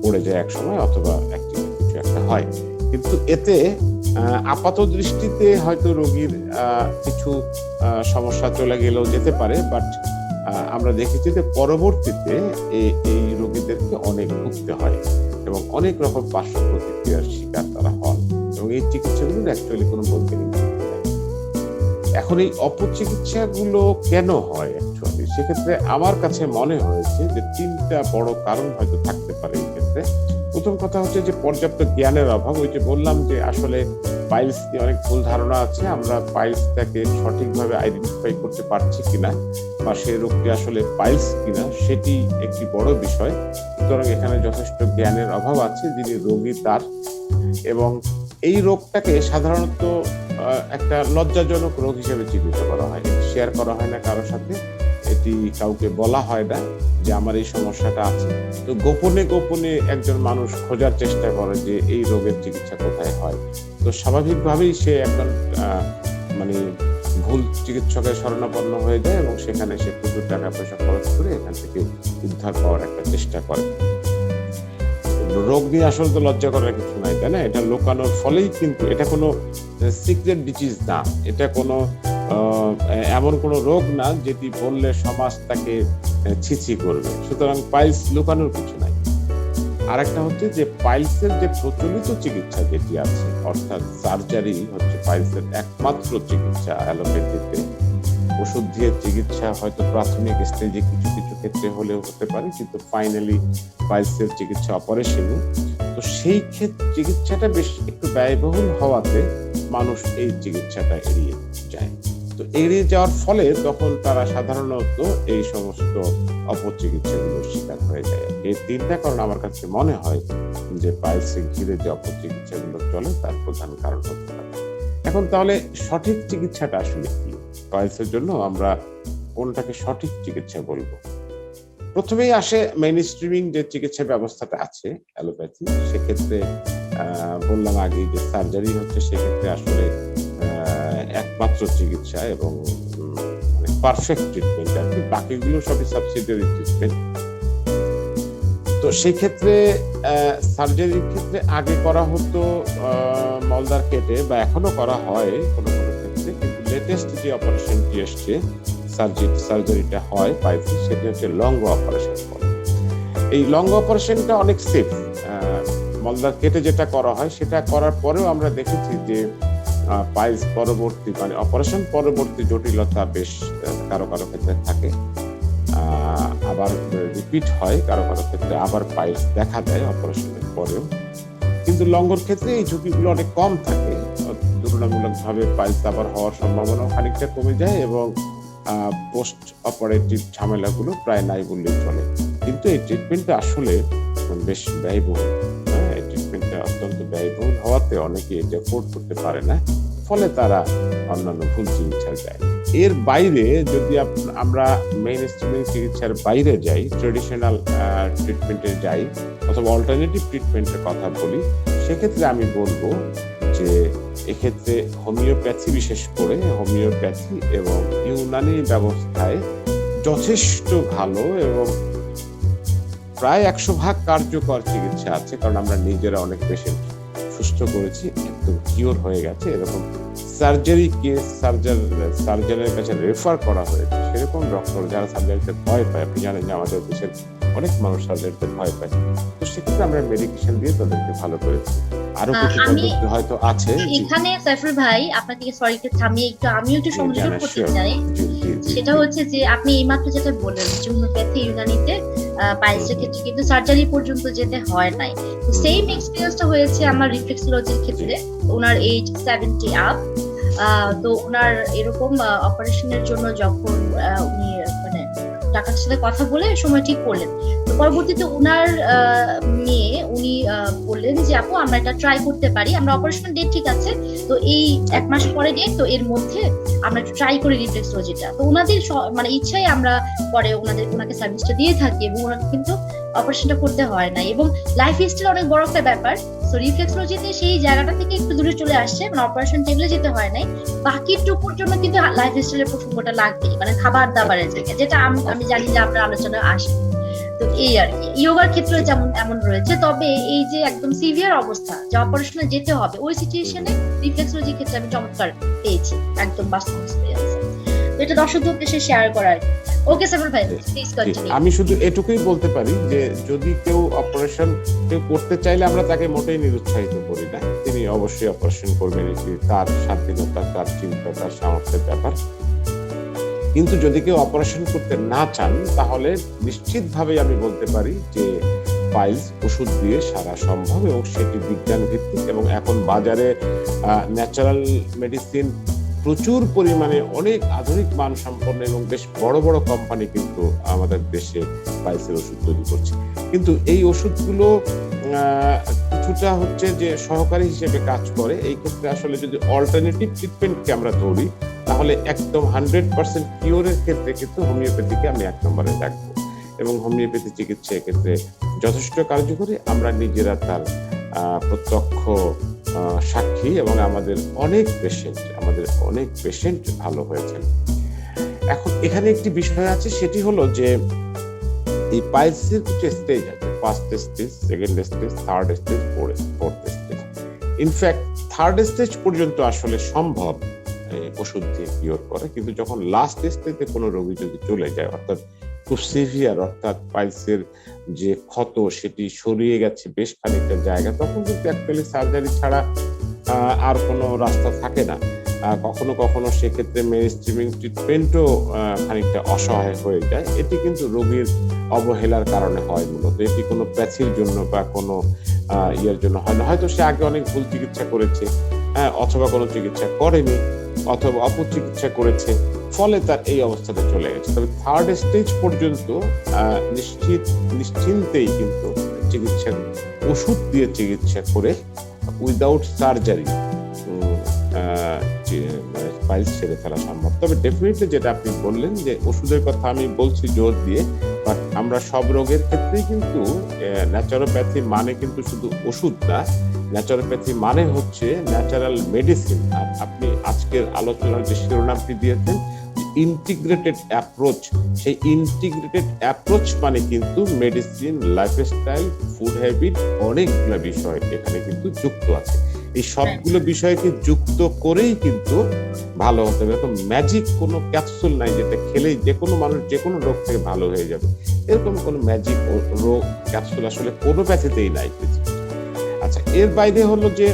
পড়ে যায় এক সময়, অথবা কিছু একটা হয়। কিন্তু এতে আপাত দৃষ্টিতে হয়তো রোগীর কিছু সমস্যা চলে গেলেও যেতে পারে, বাট আমরা দেখেছি যে পরবর্তীতে এই রোগীদেরকে অনেক ভুগতে হয় এবং অনেক রকম পার্শ্ব প্রতিক্রিয়ার শিকার তারা হন, এবং এই চিকিৎসাগুলোর অ্যাকচুয়ালি কোনো বৈজ্ঞানিক ভিত্তি নেই। এখন এই অপচিকিৎসাগুলো কেন হয় অ্যাকচুয়ালি, সেক্ষেত্রে আমার কাছে মনে হয়েছে যে 3টা বড় কারণ হয়তো থাকতে পারে এই ক্ষেত্রে। প্রথম কথা হচ্ছে যে পর্যাপ্ত জ্ঞানের অভাব। ওই যে বললাম যে আসলে পাইলস নিয়ে অনেক ভুল ধারণা আছে। আমরা পাইলসটাকে সঠিকভাবে আইডেন্টিফাই করতে পারছি কিনা বা সেই রোগটি আসলে পাইলস কিনা সেটি একটি বড় বিষয়। সুতরাং এখানে যথেষ্ট জ্ঞানের অভাব আছে যিনি রোগী তার। এবং এই রোগটাকে সাধারণত একটা লজ্জাজনক রোগ হিসেবে চিহ্নিত করা হয়, শেয়ার করা হয় না কারোর সাথে, এটি কাউকে বলা হয় না যে আমার এই সমস্যাটা আছে। তো গোপনে গোপনে একজন মানুষ খোঁজার চেষ্টা করে যে এই রোগের চিকিৎসা কোথায় হয়। তো স্বাভাবিকভাবেই সে একজন মানে ভুল চিকিৎসকের শরণাপন্ন হয়ে যায় এবং সেখানে সে প্রচুর টাকা পয়সা খরচ করে এখান থেকে উদ্ধার পাওয়ার একটা চেষ্টা করে। রোগ নিয়ে আসলে তো লজ্জা করার কিছু নাই, তাই না? এটা লুকানোর ফলেই কিন্তু এটা কোনো সিক্রেট ডিজিজ না, এটা কোনো এমন কোনো রোগ না যেটি বললে সমাজ তাকে ছিছি করবে। সুতরাং পাইলস লুকানোর কিছু নাই। আরেকটা হচ্ছে যে পাইলসের যে প্রচলিত চিকিৎসা যেটি আছে, অর্থাৎ সার্জারি হচ্ছে পাইলসের একমাত্র চিকিৎসা। অ্যালোপ্যাথিতে ওষুধ দিয়ে চিকিৎসা হয়তো প্রাথমিক স্টেজে কিছু কিছু ক্ষেত্রে হলেও হতে পারে, কিন্তু ফাইনালি পাইলসের চিকিৎসা অপারেশনে। তো সেই ক্ষেত্রে চিকিৎসাটা বেশ একটু ব্যয়বহুল হওয়াতে মানুষ এই চিকিৎসাটা এড়িয়ে যায়। তো এড়িয়ে যাওয়ার ফলে তখন তারা সাধারণত এই সমস্ত অপচিকিৎসাগুলোর শিকার হয়ে যায়। এই তিনটা কারণ আমার কাছে মনে হয় যে পাইলসে ঘিরে যে অপচিকিৎসাগুলো চলে তার প্রধান কারণ হতে পারে। এখন তাহলে সঠিক চিকিৎসাটা আসলে কি? পাইলসের জন্য আমরা কোনটাকে সঠিক চিকিৎসা বলবো? প্রথমেই আসে মেইন স্ট্রিমিং যে চিকিৎসা ব্যবস্থাটা আছে অ্যালোপ্যাথি, সেক্ষেত্রে বললাম আগে যে সার্জারি হচ্ছে সেক্ষেত্রে আসলে একমাত্র চিকিৎসা এবং পারফেক্ট ট্রিটমেন্ট আর কি, বাকিগুলো সবই সাবসিডিয়ারি ট্রিটমেন্ট। তো সেই ক্ষেত্রে সার্জারির ক্ষেত্রে আগে করা হতো মলদার কেটে, বা এখনো করা হয় কোনো কোনো ক্ষেত্রে, কিন্তু লেটেস্ট যে অপারেশনটি এসছে সার্জারিটা হয় পাইলসে, সেটি হচ্ছে লং অপারেশন। এই লং অপারেশনটা অনেক সেফ। মলদার কেটে যেটা করা হয় সেটা করার পরেও আমরা দেখেছি যে পাইলস পরবর্তী মানে অপারেশন পরবর্তী জটিলতা বেশ কারো কারো ক্ষেত্রে থাকে, আবার রিপিট হয় কারো কারো ক্ষেত্রে, আবার পাইলস দেখা দেয় অপারেশনের পরেও। কিন্তু লংয়ের ক্ষেত্রে এই ঝুঁকিগুলো অনেক কম থাকে। তুলনামূলকভাবে পাইলস আবার হওয়ার সম্ভাবনাও খানিকটা কমে যায় এবং পোস্ট অপারেটিভ ঝামেলাগুলো প্রায় নাই বললেই চলে। কিন্তু এই ট্রিটমেন্টটা আসলে বেশ ব্যয়বহুল। এই ট্রিটমেন্টটা অত্যন্ত ব্যয়বহুল হওয়াতে অনেকে এটা এফোর্ড করতে পারে না, ফলে তারা অন্যান্য ভুল চিকিৎসায় যায়। এর বাইরে যদি আমরা মেইন স্ট্রিমিং চিকিৎসার বাইরে যাই, ট্রেডিশনাল ট্রিটমেন্টে যাই অথবা অল্টারনেটিভ ট্রিটমেন্টের কথা বলি, সেক্ষেত্রে আমি বলবো যে এক্ষেত্রে হোমিওপ্যাথি, বিশেষ করে হোমিওপ্যাথি এবং ইউনানি ব্যবস্থায় যথেষ্ট ভালো এবং প্রায় 100% কার্যকর চিকিৎসা আছে। কারণ আমরা নিজেরা অনেক পেশেন্ট সুস্থ করেছি, একদম কিওর হয়ে গেছে। এরকম সার্জারি কেস সার্জনের কাছে রেফার করা হয়েছে, সেরকম ডক্টর যারা সার্জারিতে ভয় পায়, আপনি জানেন যে আমাদের দেশের অনেক মানুষ সার্জারিতে ভয় পায়, তো সেক্ষেত্রে আমরা মেডিকেশন দিয়ে তাদেরকে ভালো করেছি। আরো কিছু পদ্ধতি হয়তো আছে। এখানে সাইফুল ভাই আপনাকে সরি থামিয়ে আমিও একটু সংযোগ করতে চাই। সেটা হচ্ছে যে আপনি এইমাত্র যেটা বললেন যে হোমিওপ্যাথি ইউনানিতে পাইলসের ক্ষেত্রে কিন্তু সার্জারি পর্যন্ত যেতে হয় নাই। তো সেম এক্সপেরিয়েন্সটা হয়েছে আমার রিফ্লেক্সোলজির ক্ষেত্রে। ওনার এজ 70 আপ। তো ওনার এরকম অপারেশনের জন্য যখন উনি মানে ডাক্তারের সাথে কথা বলে সময় ঠিক করলেন, তো পরবর্তীতে ওনার নিয়ে উনি বললেন যে আপু আমরা এটা ট্রাই করতে পারি, আমরা অপারেশনের ডেট ঠিক আছে, তো এই 1 মাস পরে ডেট, তো এর মধ্যে আমরা একটু ট্রাই করি রিফ্লেক্সোলজিটা। তো ওনাদের মানে ইচ্ছাই আমরা পরে ওনাকে সার্ভিসটা দিয়ে থাকি এবং ওনাকে কিন্তু অপারেশনটা করতে হয় না। এবং লাইফ স্টাইল অনেক বড় একটা ব্যাপার। সো রিফ্লেক্সোলজিতে সেই জায়গাটা থেকে একটু দূরে চলে আসছে, মানে অপারেশন টেবিলে যেতে হয় নাই। বাকিটুকুর জন্য কিন্তু লাইফ স্টাইলের প্রসঙ্গটা লাগবেই, মানে খাবার দাবারের জায়গায়, যেটা আমি জানি যে আপনার আলোচনায় আসে। তো এই আর কি ইয়োগার ক্ষেত্রে যেমন এমন রয়েছে। তবে এই যে একদম সিভিয়ার অবস্থা, যে অপারেশনে যেতে হবে, ওই সিচুয়েশনে রিফ্লেক্সোলজির ক্ষেত্রে আমি চমৎকার পেয়েছি, একদম বাস্তব এক্সপেরিয়েন্স। তো এটা দর্শকদের উদ্দেশ্যে শেয়ার করার। ওকে সাইফুল ভাই, প্লিজ কন্টিনিউ। আমি শুধু এটুকুই বলতে পারি যে যদি কেউ অপারেশন করতে চাইলে আমরা তাকে মোটেই নিরুৎসাহিত করি না। তিনি অবশ্যই অপারেশন করবেন, এটি তার স্বাধীনতা, তার চিন্তা, তার সামর্থ্যের ব্যাপার। কিন্তু যদি কেউ অপারেশন করতে না চান, তাহলে নিশ্চিতভাবে আমি বলতে পারি যে পাইলস ওষুধ দিয়ে সারা সম্ভব এবং সেটি বিজ্ঞান ভিত্তিক। এবং এখন বাজারে ন্যাচারাল মেডিসিন প্রচুর পরিমাণে অনেক আধুনিক মান সম্পন্ন এবং বেশ বড় বড় কোম্পানি কিন্তু আমাদের দেশে পাইলসের ওষুধ তৈরি করছে। কিন্তু এই ওষুধগুলো কিছুটা হচ্ছে যে সহকারী হিসেবে কাজ করে। এই ক্ষেত্রে আসলে যদি অল্টারনেটিভ ট্রিটমেন্টকে আমরা ধরি তাহলে একদম 100% কিওরের ক্ষেত্রে কিন্তু হোমিওপ্যাথিকে আমি 1 নম্বরে রাখবো এবং হোমিওপ্যাথি চিকিৎসা ক্ষেত্রে যথেষ্ট কার্যকরী। আমরা নিজেরা তার প্রত্যক্ষ সাক্ষী এবং আমাদের অনেক পেশেন্ট ভালো হয়েছেন। এখন এখানে একটি বিষয় আছে, সেটি হলো যে এই পাইলসের কিছু স্টেজ আছে, first stage, second stage, third stage, fourth stage. In fact third stage পর্যন্ত আসলে সম্ভব ওষুধ দিয়ে কিওর করে, কিন্তু যখন লাস্ট স্টেজে কোনো রোগী যদি চলে যায়, অর্থাৎ খুব সিভিয়ার, অর্থাৎ পাইলসের যে ক্ষত সেটি সরিয়ে গেছে বেশ খানিকটা জায়গা, তখন কিন্তু অ্যাকচুয়ালি সার্জারি ছাড়া আর কোনো রাস্তা থাকে না। কখনো কখনো সেক্ষেত্রে মেইনস্ট্রিমিং ট্রিটমেন্টও খানিকটা অসহায় হয়ে যায়। এটি কিন্তু রোগীর অবহেলার কারণে হয় মূলত। এটি কোনো প্যাথির জন্য বা কোনো ইয়ের জন্য হয় না। হয়তো সে আগে অনেক ভুল চিকিৎসা করেছে, অথবা কোনো চিকিৎসা করেনি, অথবা অপচিকিৎসা করেছে, ফলে তার এই অবস্থাতে চলে গেছে। তবে থার্ড স্টেজ পর্যন্ত নিশ্চিন্তেই কিন্তু চিকিৎসা, ওষুধ দিয়ে চিকিৎসা করে উইদাউট সার্জারি পাইলস ছেড়ে ফেলা সম্ভব। তবে ডেফিনেটলি যেটা আপনি বললেন যে ওষুধের কথা আমি বলছি জোর দিয়ে, বাট আমরা সব রোগের ক্ষেত্রেই কিন্তু ন্যাচারোপ্যাথি মানে কিন্তু শুধু ওষুধ না, ন্যাচারোপ্যাথি মানে হচ্ছে ন্যাচারাল মেডিসিন। আর আপনি আজকের আলোচনার যে শিরোনামটি দিয়েছেন ইন্টিগ্রেটেড অ্যাপ্রোচ, সেই ইন্টিগ্রেটেড অ্যাপ্রোচ মানে কিন্তু মেডিসিন, লাইফস্টাইল, ফুড হ্যাবিট, অনেকগুলো বিষয় এখানে কিন্তু যুক্ত আছে। এই সবগুলো বিষয়কে যুক্ত করেই কিন্তু ভালো হতে হবে। এরকম ম্যাজিক কোনো ক্যাপসুল নাই যেটা খেলেই যে কোনো মানুষ যে কোনো রোগ থেকে ভালো হয়ে যাবে, এরকম কোনো ম্যাজিক রোগ ক্যাপসুল আসলে কোনো প্যাথিতেই নাই। আচ্ছা, এর বাইরে হলো যে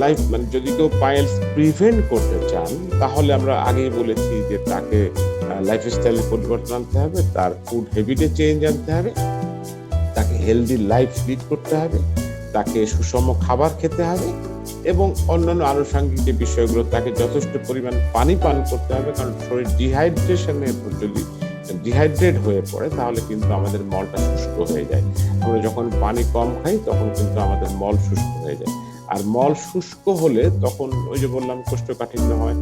লাইফ মানে যদি কেউ পাইলস প্রিভেন্ট করতে চান তাহলে আমরা আগেই বলেছি যে তাকে লাইফস্টাইলের পরিবর্তন আনতে হবে, তার ফুড হ্যাবিটে চেঞ্জ আনতে হবে, তাকে হেলদি লাইফ লিড করতে হবে, তাকে সুষম খাবার খেতে হবে এবং অন্যান্য আনুষঙ্গিক যে বিষয়গুলো, তাকে যথেষ্ট পরিমাণ পানি পান করতে হবে। কারণ শরীর যদি ডিহাইড্রেট হয়ে পড়ে তাহলে কিন্তু আমাদের মলটা শুষ্ক হয়ে যায়। আমরা যখন পানি কম খাই তখন কিন্তু আমাদের মল শুষ্ক হয়ে যায়। আর মল শুষ্ক হলে তখন ওই যে বললাম কোষ্ঠকাঠিন্য হয়।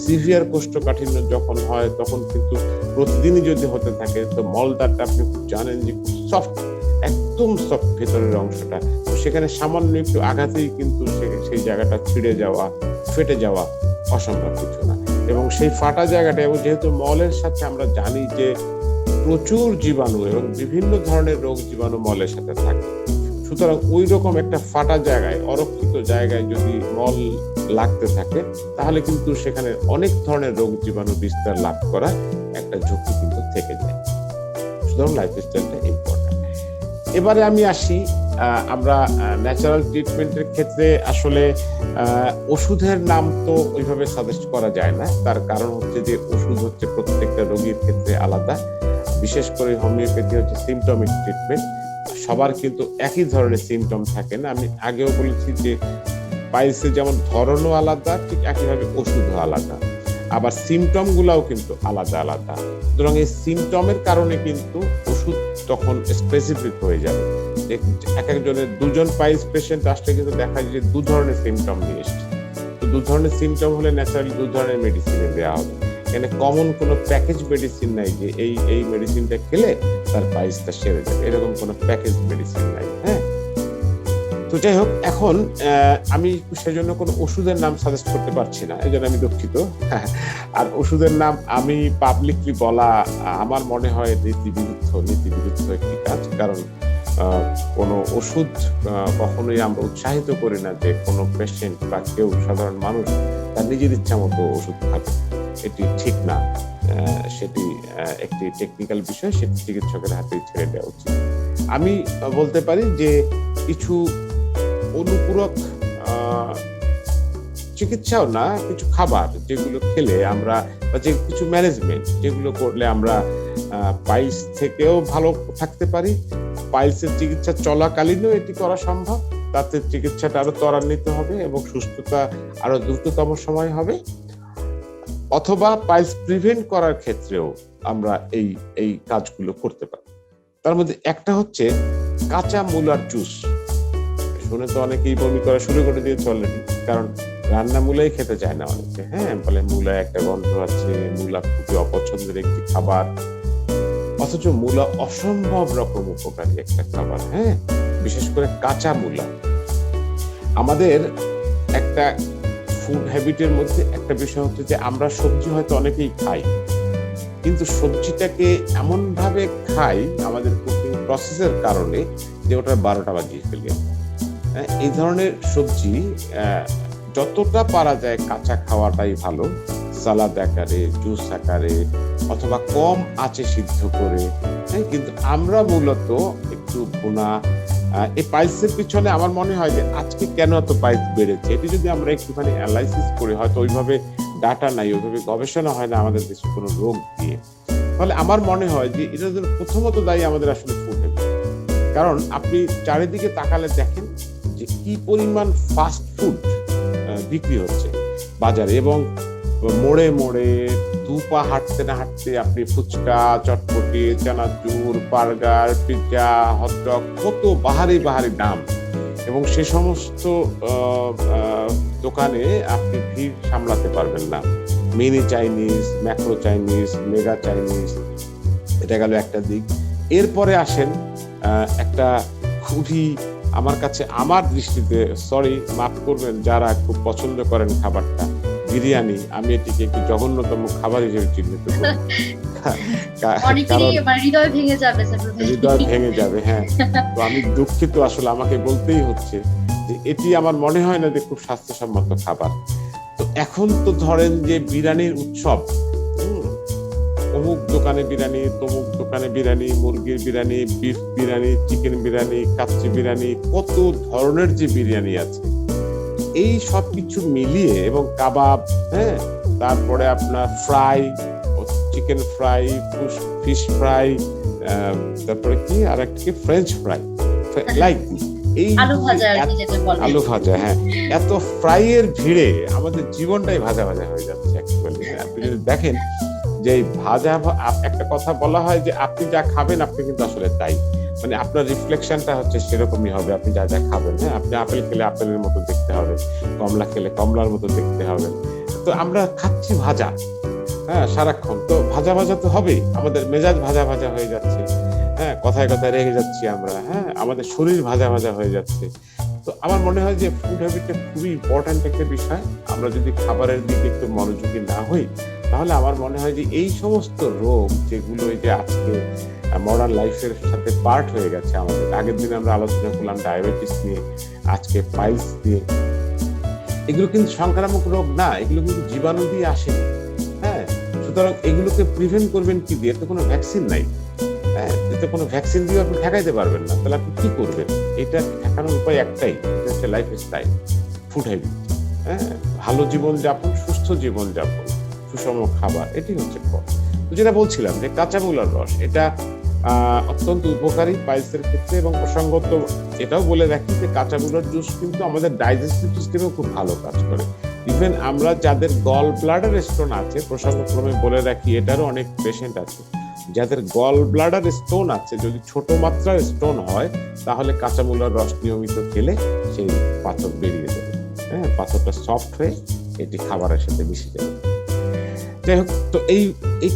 সিভিয়ার কোষ্ঠকাঠিন্য যখন হয় তখন কিন্তু প্রতিদিনই যদি হতে থাকে তো মলদারটা আপনি জানেন যে খুব সফট, একদম সফট ভেতরের অংশটা, তো সেখানে সামান্য একটু আঘাতেই কিন্তু সেই জায়গাটা ছিঁড়ে যাওয়া, ফেটে যাওয়া অসম্ভব কিছু না। এবং সেই ফাটা জায়গাটা, এবং যেহেতু মলের সাথে আমরা জানি যে প্রচুর জীবাণু এবং বিভিন্ন ধরনের রোগ জীবাণু মলের সাথে থাকে, সুতরাং ওই রকম একটা ফাটা জায়গায়, অরক্ষিত জায়গায় যদি মল লাগতে থাকে তাহলে কিন্তু সেখানে অনেক ধরনের রোগ জীবাণু বিস্তার লাভ করা একটা ঝুঁকি কিন্তু থেকে যায়। সুতরাং লাইফস্টাইলটা ইম্পর্টেন্ট। এবারে আমি আসি, আমরা ন্যাচারাল ট্রিটমেন্টের ক্ষেত্রে আসলে ওষুধের নাম তো ওইভাবে সাজেস্ট করা যায় না। তার কারণ হচ্ছে যে ওষুধ হচ্ছে প্রত্যেকটা রোগীর ক্ষেত্রে আলাদা। বিশেষ করে হোমিওপ্যাথি হচ্ছে সিমটমিক ট্রিটমেন্ট, সবার কিন্তু একই ধরনের সিমটম থাকে না। আমি আগেও বলেছি যে পাইলসের যেমন ধরনও আলাদা, ঠিক একইভাবে ওষুধও আলাদা, আবার সিমটম গুলাও কিন্তু আলাদা আলাদা। সুতরাং এই সিমটমের কারণে কিন্তু ওষুধ তখন স্পেসিফিক হয়ে যাবে। এক একজনের দুজন পাইলস পেশেন্ট আসলে কিন্তু দেখা যায় যে 2 ধরনের সিমটম নিয়ে এসছে, তো 2 ধরনের সিমটম হলে ন্যাচারালি 2 ধরনের মেডিসিন দেওয়া হবে। এখানে কমন কোনো প্যাকেজ মেডিসিন নাই যে এই মেডিসিনটা খেলে তার পাইলসটা সেরে যাবে, এরকম কোনো প্যাকেজ মেডিসিন নাই। হ্যাঁ, তো যাই হোক, এখন আমি সেজন্য কোনো ওষুধের নাম সাজেস্ট করতে পারছি না, এই জন্য আমি দুঃখিত। আর ওষুধের নাম আমি পাবলিকলি বলা আমার মনে হয় নীতিবিরুদ্ধ একটি কাজ। কারণ কোনো ওষুধ কখনোই আমরা উৎসাহিত করি না যে কোনো পেশেন্ট বা কেউ সাধারণ মানুষ তার নিজের ইচ্ছা মতো ওষুধ খাবে, এটি ঠিক না। সেটি একটি টেকনিক্যাল বিষয়, সেটি চিকিৎসকের হাতেই ছেড়ে দেওয়া উচিত। আমি বলতে পারি যে কিছু অনুপূরক চিকিৎসাও না, কিছু খাবার যেগুলো খেলে আমরা, বা যে কিছু ম্যানেজমেন্ট যেগুলো করলে আমরা পাইলস থেকেও ভালো থাকতে পারি। পাইলসের চিকিৎসা চলাকালীনও এটি করা সম্ভব, তাতে চিকিৎসাটা আরো ত্বরান্বিত হবে এবং সুস্থতা আরো দ্রুততম সময় হবে। অথবা পাইলস প্রিভেন্ট করার ক্ষেত্রেও আমরা এই কাজগুলো করতে পারি। তার মধ্যে একটা হচ্ছে কাঁচা মূলার জুস। শুনে তো অনেকেই বমি করা শুরু করে দিয়েছে অলরেডি, কারণ রান্না মূলাই খেতে চায় না অনেকে। হ্যাঁ, বলে মূলায় একটা গন্ধ আছে, মূলা খুবই অপছন্দের একটি খাবার। অথচ মূলা অসম্ভব রকম উপকারী একটা খাবার। হ্যাঁ, বিশেষ করে কাঁচা মূলা। আমাদের একটা ফুড হ্যাবিটের মধ্যে একটা বিষয় হচ্ছে যে আমরা সবজি হয়তো অনেকেই খাই, কিন্তু সবজিটাকে এমন ভাবে খাই আমাদের কুকিং প্রসেসের কারণে যে ওটার 12টা বাজিয়ে ফেলি। এই ধরনের সবজি যতটা পারা যায় কাঁচা খাওয়াটাই ভালো, সালাদ আকারে, জুস আকারে, অথবা কম আঁচে সিদ্ধ করে। কিন্তু আমরা মূলত একটু ভুনা, এই পাইলসের পিছনে আমার মনে হয় যে আজকে কেন এত পাইলস বেড়েছে, এটি যদি আমরা একটুখানি অ্যানালাইসিস করি, হয়তো ওইভাবে ডাটা নাই, ওইভাবে গবেষণা হয় না আমাদের দেশে কোনো রোগ দিয়ে, তাহলে আমার মনে হয় যে এটা প্রথমত দায়ী আমাদের আসলে ফুড হ্যাবিট। কারণ আপনি চারিদিকে তাকালে দেখেন যে কি পরিমাণ ফাস্ট ফুড বিক্রি হচ্ছে বাজারে, এবং মোড়ে মোড়ে দুপা হাঁটতে না হাঁটতে আপনি ফুচকা, চটপটি, চানাচুর, বার্গার, পিৎজা, হটডগ, কত বাহারি বাহারি দাম, এবং সে সমস্ত দোকানে আপনি ভিড় সামলাতে পারবেন না। Mini Chinese, macro Chinese, mega Chinese, এটা গেল একটা দিক। এরপরে আসেন একটা খুবই আমার কাছে, আমার দৃষ্টিতে, সরি মাফ করবেন যারা খুব পছন্দ করেন খাবারটা, বিরিয়ানি। আমি এটিকে একটি জঘন্যতম খাবার হিসেবে চিহ্নিত করি। হৃদয় ভেঙে যাবে। হ্যাঁ, তো আমি দুঃখিত, আসলে আমাকে বলতেই হচ্ছে যে এটি আমার মনে হয় না যে খুব স্বাস্থ্যসম্মত খাবার। তো এখন তো ধরেন যে বিরিয়ানির উৎসব, অমুক দোকানে বিরিয়ানি, তমুক দোকানে বিরিয়ানি, মুরগির বিরিয়ানি, বিফ বিরিয়ানি, চিকেন বিরিয়ানি, কাচ্চি বিরিয়ানি, কত ধরনের যে বিরিয়ানি আছে, এই সব কিছু মিলিয়ে, এবং কাবাব, হ্যাঁ, তারপরে আপনার fry, chicken fry, fish fry, তারপরে কি আর একটা কি ফ্রেঞ্চ ফ্রাই, লাইক এই আলু ভাজা। হ্যাঁ, এত ফ্রাই এর ভিড়ে আমাদের জীবনটাই ভাজা ভাজা হয়ে যাচ্ছে। আপনি যদি দেখেন যে ভাজা, একটা কথা বলা হয় যে আপনি যা খাবেন আপনি কিন্তু আসলে তাই, মানে আপনার রিফ্লেকশনটা হচ্ছে সেরকমই হবে আপনি যা যা খাবেন। হ্যাঁ, আপনি আপেল খেলে আপেলের মতো দেখতে হবে, কমলা খেলে কমলার মতো দেখতে হবে। তো আমরা খাচ্ছি ভাজা, হ্যাঁ, সারাক্ষণ তো ভাজা ভাজা তো হবেই, আমাদের মেজাজ ভাজা ভাজা হয়ে যাচ্ছে। হ্যাঁ, কথায় কথায় রেগে যাচ্ছি আমরা। হ্যাঁ, আমাদের শরীর ভাজা ভাজা হয়ে যাচ্ছে। তো আমার মনে হয় যে ফুড হ্যাবিটটা খুবই ইম্পর্ট্যান্ট একটা বিষয়। আমরা যদি খাবারের দিকে একটু মনোযোগী না হই, তাহলে আমার মনে হয় যে এই সমস্ত রোগ যেগুলো এই যে আজকে মডার্ন লাইফের সাথে পার্ট হয়ে গেছে আমাদের, আগের দিন আমরা আলোচনা করলাম ডায়াবেটিস নিয়ে, আজকে পাইলস নিয়ে, এগুলো কিন্তু সংক্রামক রোগ না, এগুলো কিন্তু জীবাণু দিয়ে আসেনি। হ্যাঁ, সুতরাং এগুলোকে প্রিভেন্ট করবেন কি দিয়ে? তো কোনো ভ্যাকসিন নাই। হ্যাঁ, এতে কোনো ভ্যাকসিন দিয়ে আপনি ঠেকাইতে পারবেন না। তাহলে আপনি কি করবেন? এটা ঠেকানোর উপায় একটাই, এটা হচ্ছে লাইফ স্টাইল, ফুড হ্যাবিট। হ্যাঁ, ভালো জীবনযাপন, সুস্থ জীবনযাপন, সুষম খাবার, এটি হচ্ছে পথ। তো যেটা বলছিলাম যে কাঁচা মূলার রস, এটা অত্যন্ত উপকারী পাইলসের ক্ষেত্রে, এবং প্রসঙ্গত এটাও বলে রাখি যে কাঁচা মূলার জুস কিন্তু আমাদের ডাইজেস্টিভ সিস্টেমেও খুব ভালো কাজ করে। ইভেন আমরা যাদের গল ব্লাডার স্টোন আছে, প্রসঙ্গক্রমে বলে রাখি, এটারও অনেক পেশেন্ট আছে যাদের গল ব্লাডার স্টোন আছে, যদি ছোট মাত্রার স্টোন হয় তাহলে কাঁচা মূলার রস নিয়মিত খেলে সেই পাথর বেরিয়ে যাবে। হ্যাঁ, পাথরটা সফট হয়ে এটি খাবারের সাথে মিশে যাবে। যাই হোক, তো এই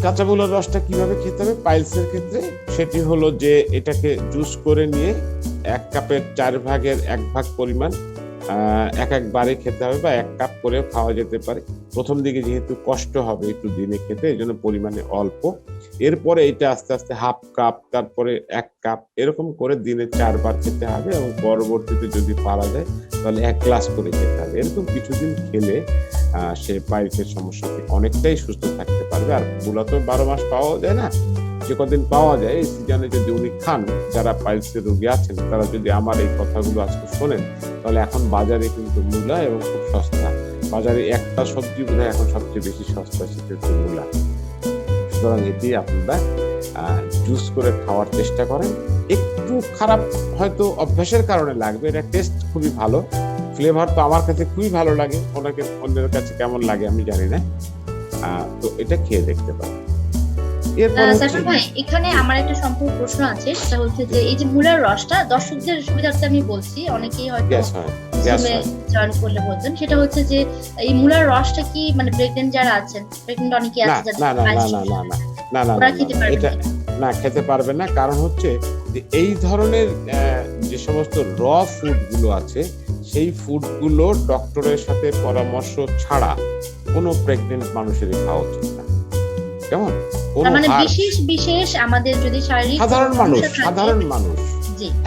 কাঁচা মূলার রসটা কিভাবে খেতে হবে পাইলসের ক্ষেত্রে? সেটি হলো যে এটাকে জুস করে নিয়ে 1 কাপের 4 ভাগের 1 ভাগ পরিমাণ একবারে খেতে হবে, বা 1 কাপ করেও খাওয়া যেতে পারে। প্রথম দিকে যেহেতু কষ্ট হবে একটু দিনে খেতে, এই জন্য পরিমাণে অল্প। এরপরে এটা আস্তে আস্তে 1/2 কাপ, তারপরে 1 কাপ, এরকম করে দিনে 4 বার খেতে হবে, এবং পরবর্তীতে যদি পারা যায় তাহলে 1 গ্লাস করে খেতে হবে। এরকম কিছুদিন খেলে সে পাইলসের সমস্যা থেকে অনেকটাই সুস্থ থাকতে পারবে। আর মূলত 12 মাস পাওয়া যায় না, যে কদিন পাওয়া যায় এই সিজনে যদি উনি খান, যারা পাইলসের রোগী আছেন তারা যদি আমার এই কথাগুলো আজকে শোনেন, তাহলে এখন বাজারে কিন্তু মূলা এবং খুব সস্তা বাজারে একটা সবজি বোধহয় এখন সবচেয়ে বেশি সস্তা, সেটা হচ্ছে মূলা। সুতরাং এটি আপনারা জুস করে খাওয়ার চেষ্টা করেন। একটু খারাপ হয়তো অভ্যাসের কারণে লাগবে, এটা টেস্ট খুবই ভালো, ফ্লেভার তো আমার কাছে খুবই ভালো লাগে, অন্যের কাছে কেমন লাগে আমি জানি না। তো এটা খেয়ে দেখতে পারেন। সাইফুল ভাই, এখানে আমার একটা সম্পূর্ণ প্রশ্ন আছে, সেটা হচ্ছে যে এই যে মূলার রসটা, দর্শকদের সুবিধার্থে আমি বলছি, অনেকেই হয়তো জুমে জয়েন করলে বলবেন, সেটা হচ্ছে যে এই মূলার রসটা কি মানে প্রেগন্যান্ট যারা আছেন, প্রেগন্যান্ট অনেকেই আছে যারা এটা না খেতে পারবে না। কারণ হচ্ছে যে এই ধরনের যে সমস্ত র ফুড গুলো আছে, সেই ফুড গুলো ডক্টরের সাথে পরামর্শ ছাড়া কোনো প্রেগন্যান্ট মানুষেরই খাওয়া উচিত না। কেমন? মানে বিশেষ আমাদের যদি শারীরিক সাধারণ মানুষ,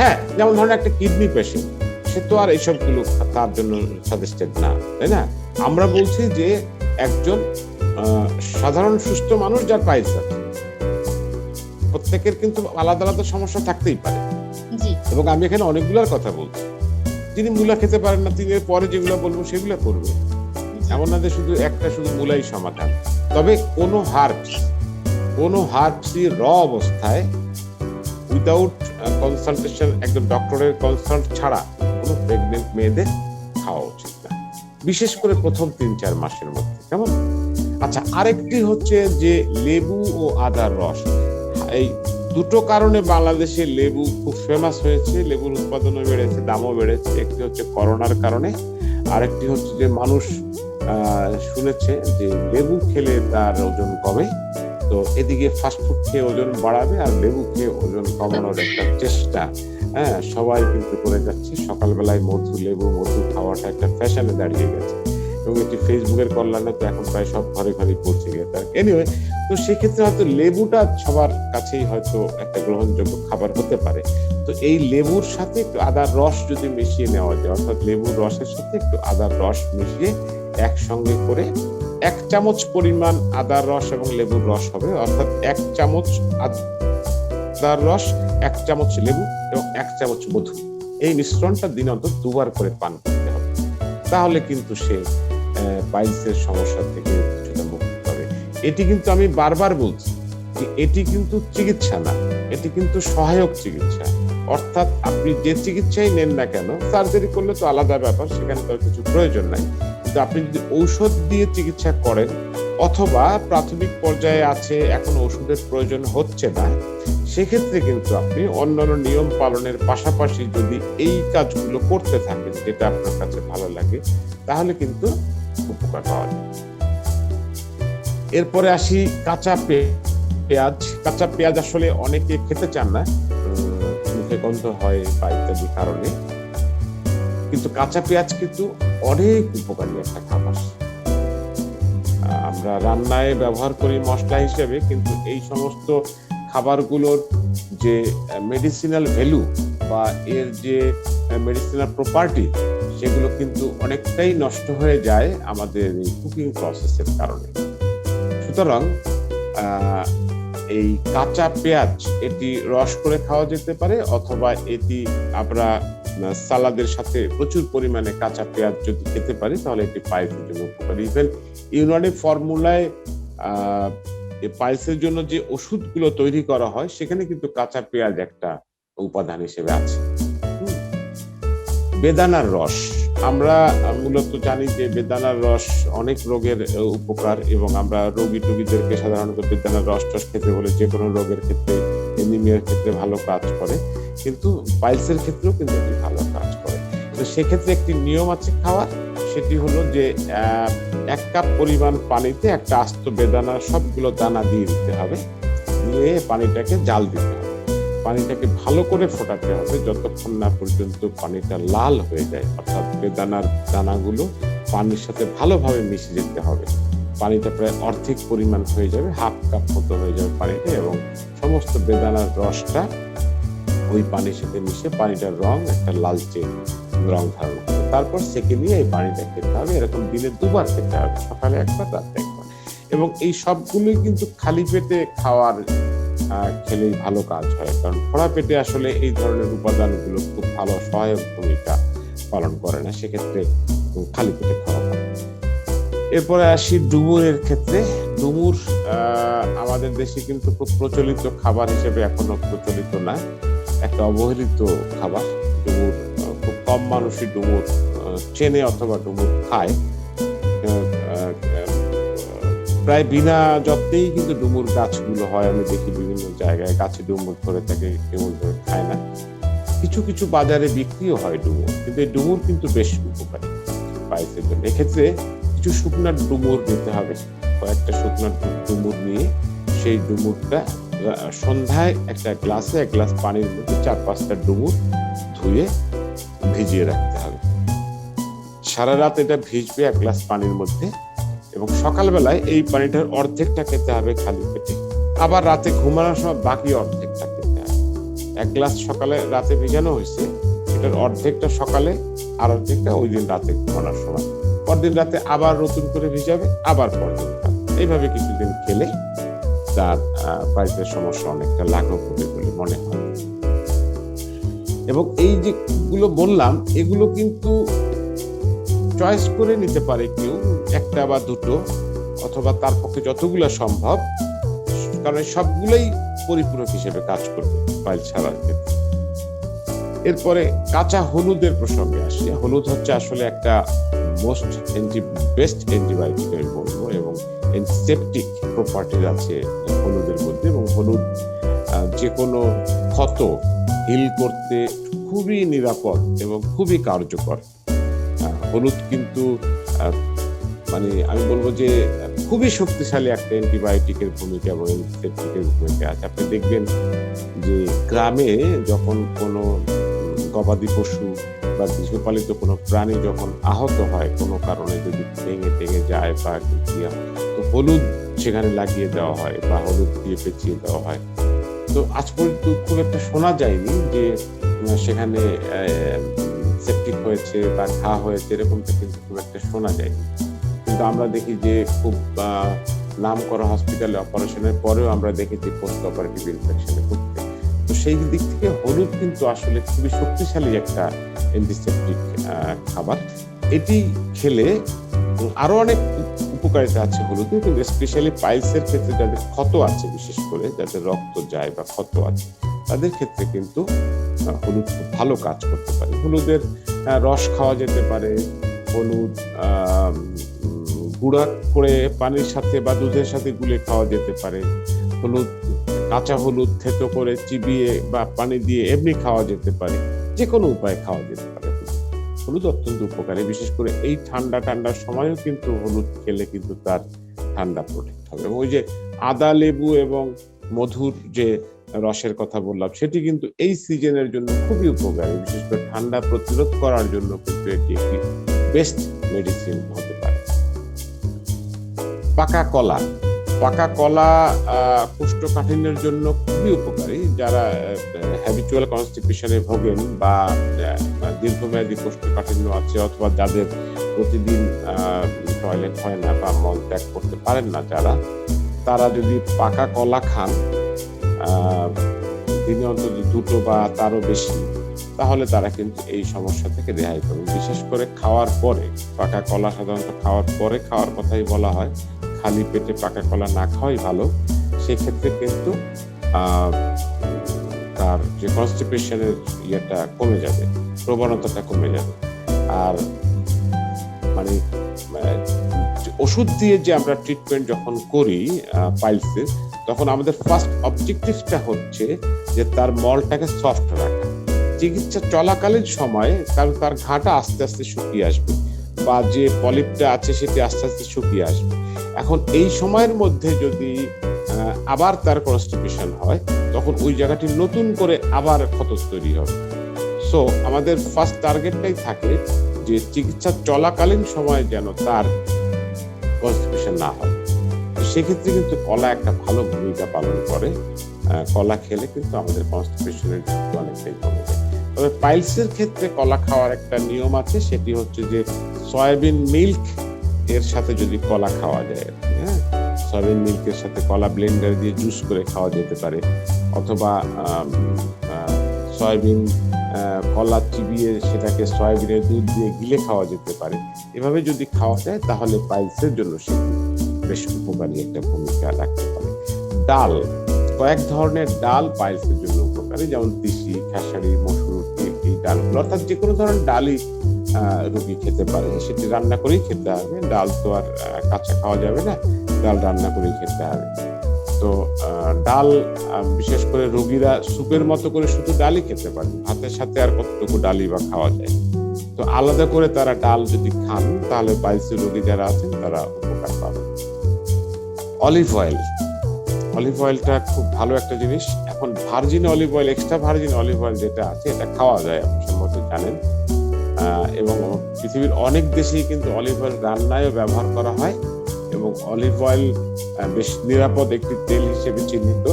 হ্যাঁ, যেমন ধরেন একটা কিডনি পেশেন্ট, সে তো আর এইসব গুলো তার জন্য সাজেস্টেড না, তাই না? আমরা বলছি যে একজন সাধারণ সুস্থ মানুষ যার পাইলস আছে, প্রত্যেকের কিন্তু আলাদা আলাদা সমস্যা থাকতেই পারে, এবং আমি এখানে অনেকগুলোর কথা বলছি। তিনি মূলা খেতে পারেন না, তিনি পরে যেগুলো বলবো সেগুলো করবে, এমন না যে শুধু মূলাই সমাধান। তবে কোনো হার্বসই র অবস্থায় উইদাউট কনসালটেশন, একজন ডক্টরের কনসাল্ট ছাড়া কোনো প্রেগনেন্ট মেয়েদের খাওয়া উচিত না, বিশেষ করে প্রথম 3-4 মাসের মধ্যে। কেমন? আচ্ছা, আরেকটি হচ্ছে যে লেবু ও আদার রস। এই দুটো কারণে বাংলাদেশে লেবু খুব ফেমাস হয়েছে, লেবুর উৎপাদনও বেড়েছে, দামও বেড়েছে। একটি হচ্ছে করোনার কারণে, আরেকটি হচ্ছে যে মানুষ শুনেছে যে লেবু খেলে তার ওজন কমে, তো এদিকে ফাস্টফুড খেয়ে ওজন বাড়াবে আর লেবু খেয়ে ওজন কমানোর একটা চেষ্টা সবাই কিন্তু করে যাচ্ছে। সকালবেলায় লেবু মধু খাওয়াটা একটা ফ্যাশনে দাঁড়িয়ে গেছে, এবং এটি ফেসবুকের কল্যাণে তো এখন প্রায় সব ঘরে ঘরে পৌঁছে গেছে। এনিওয়ে, তো সেক্ষেত্রে হয়তো লেবুটা সবার কাছেই হয়তো একটা গ্রহণযোগ্য খাবার হতে পারে। তো এই লেবুর সাথে একটু আদার রস যদি মিশিয়ে নেওয়া যায়, অর্থাৎ লেবুর রসের সাথে একটু আদার রস মিশিয়ে একসঙ্গে করে 1 চামচ পরিমাণ আদার রস এবং লেবুর রস হবে, অর্থাৎ 1 চামচ আদার রস, 1 চামচ লেবু এবং 1 চামচ মধু, এই মিশ্রণটা দিনে অন্তত 2 বার করে পান করতে হবে। তাহলে কিন্তু সে পাইলসের সমস্যা থেকে কিছুটা মুক্তি পাবে। এটি কিন্তু আমি বারবার বলছি যে এটি কিন্তু চিকিৎসা না, এটি কিন্তু সহায়ক চিকিৎসা। অর্থাৎ আপনি যে চিকিৎসাই নেন না কেন, সার্জারি করলে তো আলাদা ব্যাপার, সেখানে তো কিছু প্রয়োজন নাই, কিন্তু আপনি যদি ঔষধ দিয়ে চিকিৎসা করেন, অথবা প্রাথমিক পর্যায়ে আছে এখন ওষুধের প্রয়োজন হচ্ছে না, সেক্ষেত্রে কিন্তু আপনি অন্যান্য নিয়ম পালনের পাশাপাশি যদি এই কাজগুলো করতে থাকেন, যেটা আপনার কাছে ভালো লাগে, তাহলে কিন্তু উপকার পাওয়া যায়। এরপরে আসি কাঁচা পেঁয়াজ। কাঁচা পেঁয়াজ আসলে অনেকে খেতে চান না, মুখে গন্ধ হয় বা ইত্যাদি কারণে, কিন্তু কাঁচা পেঁয়াজ কিন্তু অনেক উপকারী একটা খাবার। আমরা রান্নায় ব্যবহার করি মশলা হিসেবে, কিন্তু এই সমস্ত খাবারগুলোর যে মেডিসিনাল ভ্যালু বা এর যে মেডিসিনাল প্রপার্টি, সেগুলো কিন্তু অনেকটাই নষ্ট হয়ে যায় আমাদের এই কুকিং প্রসেসের কারণে। সুতরাং এই কাঁচা পেঁয়াজ, এটি রস করে খাওয়া যেতে পারে, অথবা এটি আমরা সালাদের সাথে প্রচুর পরিমাণে কাঁচা পেঁয়াজ যদি খেতে পারি, তাহলে এটি পাইলসের জন্য উপকারী। ইভেন ইউনানি ফর্মুলায় পাইলসের জন্য যে ওষুধগুলো তৈরি করা হয়, সেখানে কিন্তু কাঁচা পেঁয়াজ একটা উপাদান হিসেবে আছে। বেদানার রস, আমরা মূলত জানি যে বেদানার রস অনেক রোগের উপকার, এবং আমরা রোগীদেরকে সাধারণত বেদানার রস খেতে বলে, যে কোনো রোগের ক্ষেত্রে, এনিমিয়ার ক্ষেত্রে ভালো কাজ করে, কিন্তু পাইলসের ক্ষেত্রেও কিন্তু এটি ভালো কাজ করে। তো সেক্ষেত্রে একটি নিয়ম আছে খাওয়ার, সেটি হলো যে 1 কাপ পরিমাণ পানিতে একটা আস্ত বেদানার সবগুলো দানা দিয়ে দিতে হবে, দিয়ে পানিটাকে জাল দিতে হবে, পানিটাকে ভালো করে ফোটাতে হবে যতক্ষণ না পর্যন্ত পানিটা লাল হয়ে যায়, অর্থাৎ বেদানার দানাগুলো পানির সাথে ভালোভাবে মিশে যেতে হবে। পানিটা প্রায় অর্ধেক পরিমাণ হয়ে যাবে, 1/2 কাপ মতো হয়ে যাবে পানিটা, এবং সমস্ত বেদানার রসটা ওই পানির সাথে মিশে পানিটার রং একটা লালচে রং ধারণ করে। তারপর সেকে নিয়ে এই পানিটা খেতে হবে। এরকম দিনে 2 বার খেতে হবে, সকালে 1 বার, রাতে 1 বার। এবং এই সবগুলোই কিন্তু খালি পেটে খেলেই ভালো কাজ হয়, কারণ খোলা পেটে আসলে এই ধরনের উপাদানগুলো খুব ভালো সহায়ক ভূমিকা পালন করে না, সেক্ষেত্রে খালি পেটে খাওয়া ভালো। এরপরে আসি ডুমুরের ক্ষেত্রে। ডুমুর আমাদের দেশে কিন্তু খুব প্রচলিত খাবার হিসেবে এখনো প্রচলিত না, একটা অবহেলিত খাবার। ডুমুর খুব কম মানুষই ডুমুর চেনে অথবা ডুমুর খায়। প্রায় বিনা যত্নেই কিন্তু ডুমুর গাছগুলো হয়, আমি দেখি বিভিন্ন জায়গায় গাছে ডুমুর ধরে থাকে, ডুমুর ধরে খায় না। কিছু কিছু বাজারে বিক্রিও হয় ডুমুর, কিন্তু এই ডুমুর কিন্তু বেশ উপকারী পাইলসের জন্য। এক্ষেত্রে কিছু শুকনার ডুমুর নিতে হবে, কয়েকটা শুকনার ডুমুর নিয়ে সেই ডুমুরটা সন্ধ্যায় একটা গ্লাসে 1 গ্লাস পানির মধ্যে 4-5টা ডুমুর ধুয়ে ভিজিয়ে রাখতে হবে। সারা রাত এটা ভিজবে 1 গ্লাস পানির মধ্যে, এবং সকালবেলায় এই পানিটার অর্ধেকটা খেতে হবে খালি পেটে। আবার রাতে ঘুমানোর সময় বাকি অর্ধেকটা খেতে হবে। 1 গ্লাস সকালে রাতে ভিজানো হয়েছে, এটার অর্ধেকটা সকালে আর অর্ধেকটা ওই দিন রাতে ঘুমানোর সময়। পরদিন রাতে আবার নতুন করে ভিজাবে, আবার পরদিন রাতে। এইভাবে কিছুদিন খেলে তার পাইলসের সমস্যা অনেকটা লাঘব হবে বলে মনে হয়। এবং এই যেগুলো বললাম এগুলো কিন্তু চয়েস করে নিতে পারে কেউ, একটা বা দুটো, অথবা তার পক্ষে যতগুলো সম্ভব, কারণ সবগুলোই পরিপূরক হিসেবে কাজ করবে পাইলস ছাড়ার ক্ষেত্রে। এরপরে কাঁচা হলুদের প্রসঙ্গে আসি। হলুদ হচ্ছে আসলে একটা বেস্ট অ্যান্টিবায়োটিক আমি বলবো, এবং অ্যান্টিসেপটিক প্রপার্টিজ আছে হলুদের মধ্যে, এবং হলুদ যে কোনো ক্ষত হিল করতে খুবই নিরাপদ এবং খুবই কার্যকর। হলুদ কিন্তু মানে আমি বলবো যে খুবই শক্তিশালী একটা অ্যান্টিবায়োটিকের ভূমিকা এবং অ্যান্টিসেপটিকের ভূমিকা আছে। আপনি দেখবেন যে গ্রামে যখন কোনো গবাদি পশু বা গৃহপালিত কোনো প্রাণী যখন আহত হয় কোনো কারণে, যদি ভেঙে টেঙে যায় বা তো হলুদ সেখানে লাগিয়ে দেওয়া হয় বা হলুদ দিয়ে পেঁচিয়ে দেওয়া হয়। তো আজ পর্যন্ত খুব একটা শোনা যায়নি যে সেখানে সেপটিক হয়েছে বা ঘা হয়েছে, এরকমটা কিন্তু খুব একটা শোনা যায়নি। কিন্তু আমরা দেখি যে খুব নাম করা হসপিটালে অপারেশনের পরেও আমরা দেখেছি পোস্ট অপারেটিভ ইনফেকশনে ভুগতে। তো সেই দিক থেকে হলুদ কিন্তু আসলে খুবই শক্তিশালী একটা অ্যান্টিসেপটিক খাবার। এটি খেলে আরো অনেক উপকারিতা আছে হলুদে, কিন্তু স্পেশালি পাইলসের ক্ষেত্রে যাদের ক্ষত আছে, বিশেষ করে যাদের রক্ত যায় বা ক্ষত আছে, তাদের ক্ষেত্রে কিন্তু হলুদ খুব ভালো কাজ করতে পারে। হলুদের রস খাওয়া যেতে পারে, হলুদ গুঁড়া করে পানির সাথে বা দুধের সাথে গুলে খাওয়া যেতে পারে। হলুদ কাঁচা হলুদ থেতো করে চিবিয়ে বা পানি দিয়ে এমনি খাওয়া যেতে পারে, যে কোনো উপায়ে খাওয়া যেতে পারে। হলুদ অত্যন্ত উপকারী, বিশেষ করে এই ঠান্ডার সময়ও কিন্তু হলুদ খেলে কিন্তু তার ঠান্ডা প্রোটেক্ট হবে। এবং ওই যে আদা, লেবু এবং মধুর যে রসের কথা বললাম, সেটি কিন্তু এই সিজনের জন্য খুবই উপকারী, বিশেষ করে ঠান্ডা প্রতিরোধ করার জন্য কিন্তু এটি একটি বেস্ট মেডিসিন হতে পারে। পাকা কলা কোষ্ঠকাঠিন্যের জন্য খুবই উপকারী। যারা হ্যাবিচুয়াল কনস্টিপেশনে ভোগেন বা দীর্ঘমেয়াদী কোষ্ঠকাঠিন্য আছে, অথবা যাদের প্রতিদিন টয়লেট হয় না বা মল ত্যাগ করতে পারেন না, তারা যদি পাকা কলা খান দিনে অন্তত 2টো বা তারও বেশি, তাহলে তারা কিন্তু এই সমস্যা থেকে রেহাই পাবেন। বিশেষ করে খাওয়ার পরে, পাকা কলা সাধারণত খাওয়ার পরে খাওয়ার কথাই বলা হয়, খালি পেটে পাকা কলা না খাওয়াই ভালো। সেক্ষেত্রে কিন্তু তার যে কনস্টিপেশনের ইয়েটা কমে যাবে, প্রবণতাটা কমে যাবে। আর মানে ওষুধ দিয়ে যে আমরা ট্রিটমেন্ট যখন করি পাইলসের, তখন আমাদের ফার্স্ট অবজেক্টিভটা হচ্ছে যে তার মলটাকে সফট রাখা। চিকিৎসা চলাকালীন সময়ে তার ঘাটা আস্তে আস্তে শুকিয়ে আসবে, বা যে পলিপটা আছে সেটি আস্তে আস্তে শুকিয়ে আসবে। এখন এই সময়ের মধ্যে যদি আবার তার কনস্টিপেশন হয়, তখন ওই জায়গাটি নতুন করে আবার ক্ষত তৈরি হবে। সো আমাদের ফার্স্ট টার্গেটটাই থাকে যে চিকিৎসা চলাকালীন সময়ে যেন তার কনস্টিপেশন না হয়। সেক্ষেত্রে কিন্তু কলা একটা ভালো ভূমিকা পালন করে। কলা খেলে কিন্তু আমাদের কনস্টিপেশনের অনেকটাই কমে যায়। তবে পাইলসের ক্ষেত্রে কলা খাওয়ার একটা নিয়ম আছে, সেটি হচ্ছে যে সয়াবিন মিল্ক এর সাথে যদি কলা খাওয়া যায়, হ্যাঁ, সয়াবিন মিল্কের সাথে কলা ব্লেন্ডার দিয়ে জুস করে খাওয়া যেতে পারে, অথবা সয়াবিন কলা চিবিয়ে সেটাকে সয়াবিনের দুধ দিয়ে গিলে খাওয়া যেতে পারে। এভাবে যদি খাওয়া যায় তাহলে পাইলসের জন্য সেটি বেশ উপকারী একটা ভূমিকা রাখতে পারে। ডাল, কয়েক ধরনের ডাল পাইলসের জন্য উপকারী, যেমন তিসি, খেসারি, মসুর, এই ডালগুলো, অর্থাৎ যে কোনো ধরনের ডালই রোগী খেতে পারে। সেটি রান্না করেই খেতে হবে, ডাল তো আর কাঁচা খাওয়া যাবে না, ডাল রান্না করেই খেতে হবে। তো ডাল বিশেষ করে রোগীরা স্যুপের মতো করে শুধু ডালই খেতে পারে, ভাতের সাথে আর কতটুকু ডালই বা খাওয়া যায়। তো আলাদা করে তারা ডাল যদি খান তাহলে পাইলসের রোগী যারা আছেন তারা উপকার পাবেন। অলিভ অয়েল, অলিভ অয়েলটা খুব ভালো একটা জিনিস। এখন virgin olive oil, extra virgin olive oil যেটা আছে এটা খাওয়া যায়, আপনি সম্ভবত জানেন। এবং পৃথিবীর অনেক দেশেই কিন্তু অলিভ অয়েল রান্নায়ও ব্যবহার করা হয় এবং অলিভ অয়েল বেশ নিরাপদ একটি তেল হিসেবে চিহ্নিত।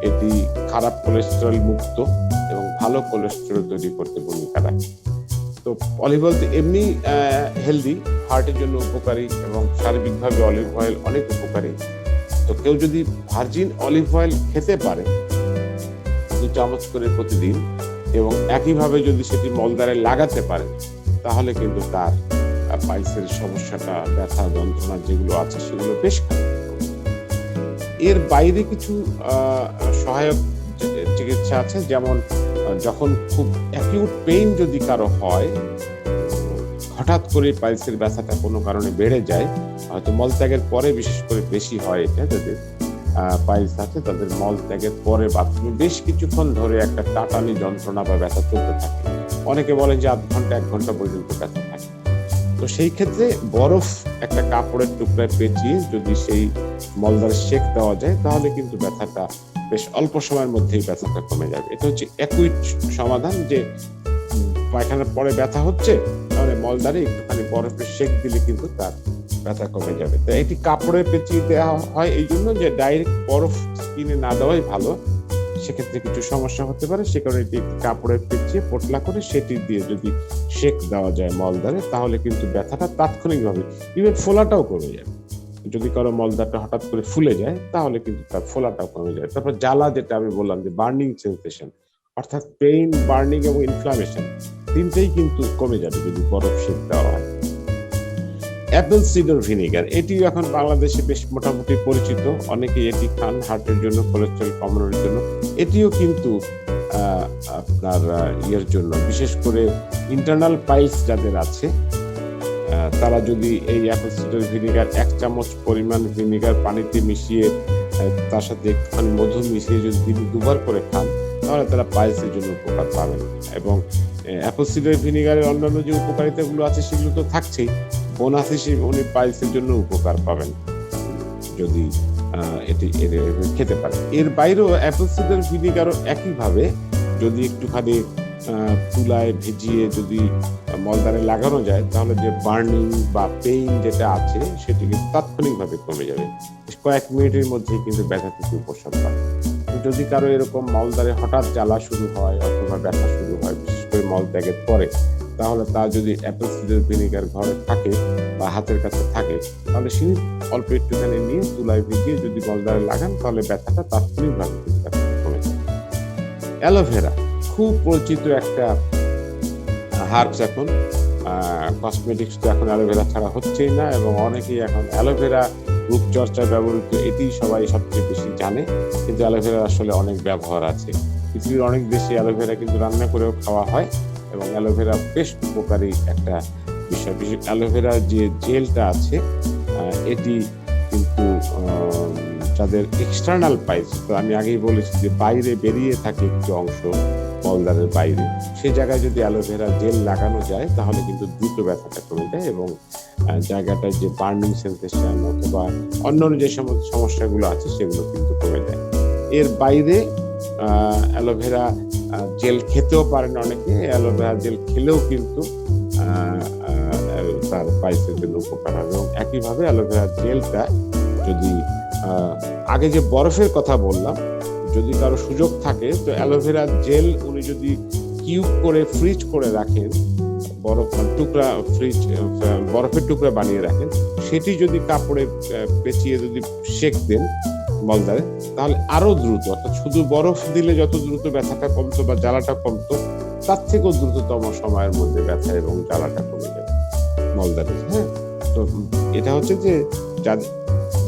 এটি খারাপ কোলেস্টেরল মুক্ত এবং ভালো কোলেস্টেরল তৈরি করতে ভূমিকা রাখে। তো অলিভ অয়েল এমনি হেলদি, হার্টের জন্য উপকারী এবং সার্বিকভাবে অলিভ অয়েল অনেক উপকারী। তো কেউ যদি ভার্জিন অলিভ অয়েল খেতে পারে 2 চামচ করে প্রতিদিন এবং একইভাবে যদি সেটি মলদ্বারে লাগাতে পারে তাহলে কিন্তু তার পাইলসের সমস্যাটা, ব্যথা যন্ত্রণা যেগুলো আছে সেগুলো বেশ খারাপ। এর বাইরে কিছু সহায়ক চিকিৎসা আছে, যেমন যখন খুব অ্যাকিউট পেইন যদি কারো হয়, হঠাৎ করে পাইলসের ব্যথাটা কোনো কারণে বেড়ে যায়, হয়তো মলত্যাগের পরে বিশেষ করে বেশি হয়, এটা যাদের পাইলস আছে তাদের মলত্যাগের পরে বাথরুমে বেশ কিছুক্ষণ ধরে একটা টাটানি যন্ত্রণা বা ব্যথা চলতে থাকে। অনেকে বলেন যে 1 ঘন্টা 1 ঘন্টা পর্যন্ত ব্যথা থাকে। তো সেই ক্ষেত্রে বরফ একটা কাপড়ের টুকরায় পেঁচিয়ে যদি সেই মলদ্বারে সেক দেওয়া যায় তাহলে কিন্তু ব্যথাটা বেশ অল্প সময়ের মধ্যেই ব্যথাটা কমে যাবে। এটা হচ্ছে অ্যাকুইট সমাধান, যে পায়খানার পরে ব্যথা হচ্ছে তাহলে মলদ্বারে একটুখানি বরফের সেক দিলে কিন্তু তার ব্যথা কমে যাবে। তো এটি কাপড়ে পেঁচিয়ে দেওয়া হয় এই জন্য যে ডাইরেক্ট বরফ স্কিনে না দেওয়াই ভালো, সেক্ষেত্রে কিছু সমস্যা হতে পারে। সে কারণে এটি কাপড়ে পেঁচিয়ে পোটলা করে সেটি দিয়ে যদি সেক দেওয়া যায় মলদ্বারে তাহলে কিন্তু ব্যথাটা তাৎক্ষণিকভাবে, ইভেন ফোলাটাও কমে যাবে। যদি কারো মলদ্বারটা হঠাৎ করে ফুলে যায় তাহলে কিন্তু তার ফোলাটাও কমে যায়। তারপর জ্বালা, যেটা আমি বললাম যে বার্নিং সেন্সেশন, অর্থাৎ পেইন, বার্নিং এবং ইনফ্লামেশন, তিনটেই কিন্তু কমে যাবে যদি বরফ সেক দেওয়া হয়। অ্যাপেল সিডার ভিনেগার, এটিও এখন বাংলাদেশে বেশ মোটামুটি পরিচিত, অনেকেই এটি খান হার্টের জন্য, কোলেস্টেরল কমানোর জন্য। এটিও কিন্তু আপনার ইয়ের জন্য, বিশেষ করে ইন্টারনাল পাইলস যাদের আছে তারা যদি এই অ্যাপেল সিডার ভিনেগার 1 চামচ পরিমাণ ভিনেগার পানিতে মিশিয়ে তার সাথে একটুখানি মধু মিশিয়ে যদি দিনে 2 বার করে খান তাহলে তারা পাইলসের জন্য উপকার পাবেন। এবং অ্যাপেল সিডার ভিনেগারের অন্যান্য যে উপকারিতাগুলো আছে সেগুলো তো থাকছেই, বোনাস হিসেবে উনি পাইলসের জন্য উপকার পাবেন যদি এটি খেতে পারে। এর বাইরেও অ্যাপেল সিডার ভিনেগারও একইভাবে যদি একটুখানি তুলায় ভিজিয়ে যদি মলদ্বারে লাগানো যায় তাহলে যে বার্নিং বা পেইন যেটা আছে সেটি কিন্তু তাৎক্ষণিকভাবে কমে যাবে, কয়েক মিনিটের মধ্যেই কিন্তু ব্যথা থেকে উপশম পায়। যদি কারো এরকম মলদ্বারে হঠাৎ জ্বালা শুরু হয় অথবা ব্যথা শুরু হয় বিশেষ করে মলত্যাগের পরে, তাহলে তার যদি অ্যাপেল সিডার ভিনেগার ঘরে থাকে বা হাতের কাছে থাকে তাহলে তিনি অল্প একটুখানি নিয়ে তুলায় ভিজিয়ে যদি মলদ্বারে লাগান তাহলে ব্যথাটা তাৎক্ষণিকভাবে কমে যায়। অ্যালোভেরা খুব পরিচিত একটা হার্বস, এখন কসমেটিক্স তো এখন অ্যালোভেরা ছাড়া হচ্ছেই না এবং অনেকেই এখন অ্যালোভেরা রূপচর্চায় ব্যবহৃত এটি সবাই সবচেয়ে বেশি জানে, কিন্তু অ্যালোভেরা আসলে অনেক ব্যবহার আছে। পৃথিবীর অনেক দেশে অ্যালোভেরা কিন্তু রান্না করেও খাওয়া হয় এবং অ্যালোভেরা বেশ উপকারী একটা বিষয়। বিশেষ অ্যালোভেরার যে জেলটা আছে এটি কিন্তু যাদের এক্সটার্নাল পাইলস, তো আমি আগেই বলেছি যে বাইরে বেরিয়ে থাকে একটি অংশ মলদ্বারের বাইরে, সেই জায়গায় যদি অ্যালোভেরা জেল লাগানো যায় তাহলে কিন্তু দ্রুত ব্যথাটা কমে যায় এবং জায়গাটায় যে বার্নিং সেন্সেশন অথবা অন্যান্য যে সমস্ত সমস্যাগুলো আছে সেগুলো কিন্তু কমে যায়। এর বাইরে অ্যালোভেরা জেল খেতেও পারেন অনেকে, অ্যালোভেরা জেল খেলেও কিন্তু তার পাইলসের জন্য উপকার হবে। এবং একইভাবে অ্যালোভেরা জেলটা যদি আগে যে বরফের কথা বললাম, যদি কারো সুযোগ থাকে তো অ্যালোভেরা জেল উনি যদি কিউব করে ফ্রিজ করে রাখেন, বরফের টুকরা বানিয়ে রাখেন, সেটি যদি কাপড়ে পেঁচিয়ে যদি সেক দেন মলদ্বারে তাহলে আরো দ্রুত, অর্থাৎ শুধু বরফ দিলে যত দ্রুত ব্যথাটা কমতো বা জ্বালাটা কমতো তার থেকেও দ্রুততম সময়ের মধ্যে ব্যথা এবং জ্বালাটা কমে যাবে মলদ্বারে। হ্যাঁ, তো এটা হচ্ছে যে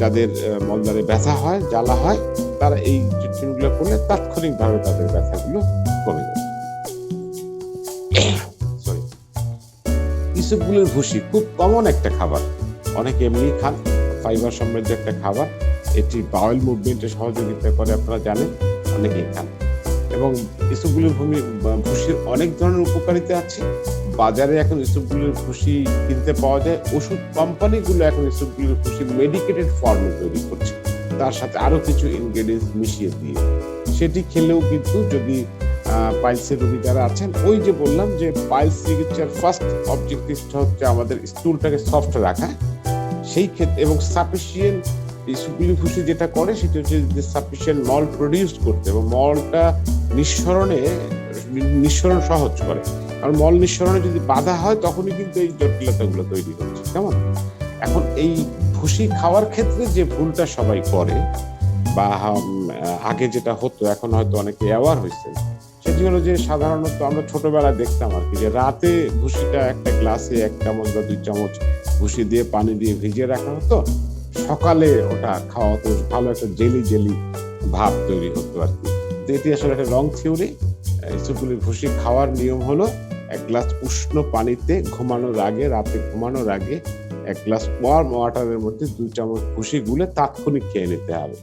যাদের মলদ্বারে ব্যথা হয়, জ্বালা হয়, তারা এই ট্রিটমেন্টগুলো করলে তাৎক্ষণিকভাবে তাদের ব্যথাগুলো কমে যাবে। ইসবগুলের ভুসি খুব কমন একটা খাবার, অনেকে এমনি খান, ফাইবার সমৃদ্ধ একটা খাবার। এটি বাউল মুভমেন্টে সহযোগিতা করে, আপনারা জানেন, অনেকেই খান। এবং ইসবগুলের ভুসির অনেক ধরনের উপকারিতা আছে। বাজারে এখন ইসবগুলের ভুসি কিনতে পাওয়া যায়। ওষুধ কোম্পানিগুলো এখন ইসবগুলের ভুসি মেডিকেটেড ফর্মে তৈরি করছে, তার সাথে আরো কিছু ইনগ্রেডিয়েন্টস মিশিয়ে দিয়ে। সেটি খেলেও কিন্তু যদি পাইলসের রোগী যারা আছেন, ওই যে বললাম যে পাইলস চিকিৎসার ফার্স্ট অবজেক্টিভটা হচ্ছে আমাদের স্টুলটাকে সফট রাখা, সেই ক্ষেত্রে এবং সাফিসিয়েন্ট ইসবগুলের ভুসি যেটা করে সেটা হচ্ছে যে সাফিসিয়েন্ট মল প্রডিউস করতে এবং মলটা নিঃসরণ সহজ করে। কারণ মল নিঃসরণে যদি বাধা হয় তখনই কিন্তু এই জটিলতাগুলো তৈরি হচ্ছে। কেমন? এখন এই ভুসি খাওয়ার ক্ষেত্রে যে ভুলটা সবাই করে, বা আগে যেটা হতো, এখন হয়তো অনেকে অ্যাওয়ার হয়েছে, সেটি হলো যে সাধারণত আমরা ছোটবেলায় দেখতাম আর কি, যে রাতে ভুসিটা একটা গ্লাসে 1 চামচ বা 2 চামচ ভুসি দিয়ে পানি দিয়ে ভিজিয়ে রাখা হতো, সকালে ওটা খাওয়া হতো, ভালো একটা জেলি জেলি ভাব তৈরি হতো আর কি। তো এটি আসলে একটা রং থিওরি। ইসবগুলের ভুসি খাওয়ার নিয়ম হলো 1 গ্লাস উষ্ণ পানিতে রাতে ঘুমানোর আগে 1 গ্লাস ওয়ার্ম ওয়াটারের মধ্যে 2 চামচ ভুসি গুলে তাৎক্ষণিক খেয়ে নিতে হবে।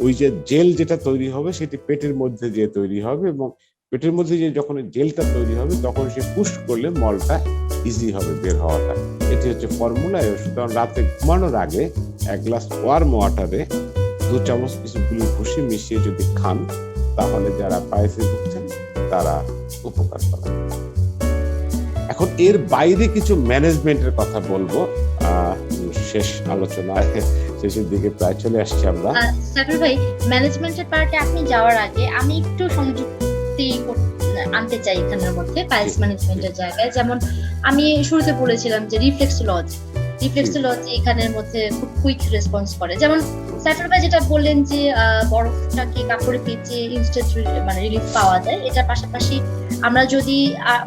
ওই যে জেল যেটা তৈরি হবে সেটি পেটের মধ্যে যে তৈরি হবে, এবং পেটের মধ্যে যে যখন জেলটা তৈরি হবে তখন সে পুশ করলে মলটা ইজি হবে বের হওয়াটা। এটি হচ্ছে ফর্মুলা। সুতরাং রাতে ঘুমানোর আগে 1 গ্লাস ওয়ার্ম ওয়াটারে 2 চামচ ইসবগুলের ভুসি মিশিয়ে যদি খান, তাহলে যারা পাইলসে ভুগছেন তারা উপকার পাবেন। এখন এর বাইরে কিছু ম্যানেজমেন্টের কথা বলবো। শেষ আলোচনায় শেষের দিকে প্রায় চলে আসছি আমরা। সাকিব ভাই, ম্যানেজমেন্টের পার্টে আপনি যাওয়ার আগে আমি একটু সংযুক্তি আনতে চাই এখানের মধ্যে পাইলস ম্যানেজমেন্টের জায়গায়। যেমন আমি শুরুতে বলেছিলাম যে রিফ্লেক্সোলজি এখানের মধ্যে খুব কুইক রেসপন্স করে। যেমন সাকিব ভাই যেটা বললেন যে বরফটাকে কাপড়ে পেঁচিয়ে ইনস্ট্যান্ট মানে রিলিফ পাওয়া যায়, এটার পাশাপাশি আমরা যদি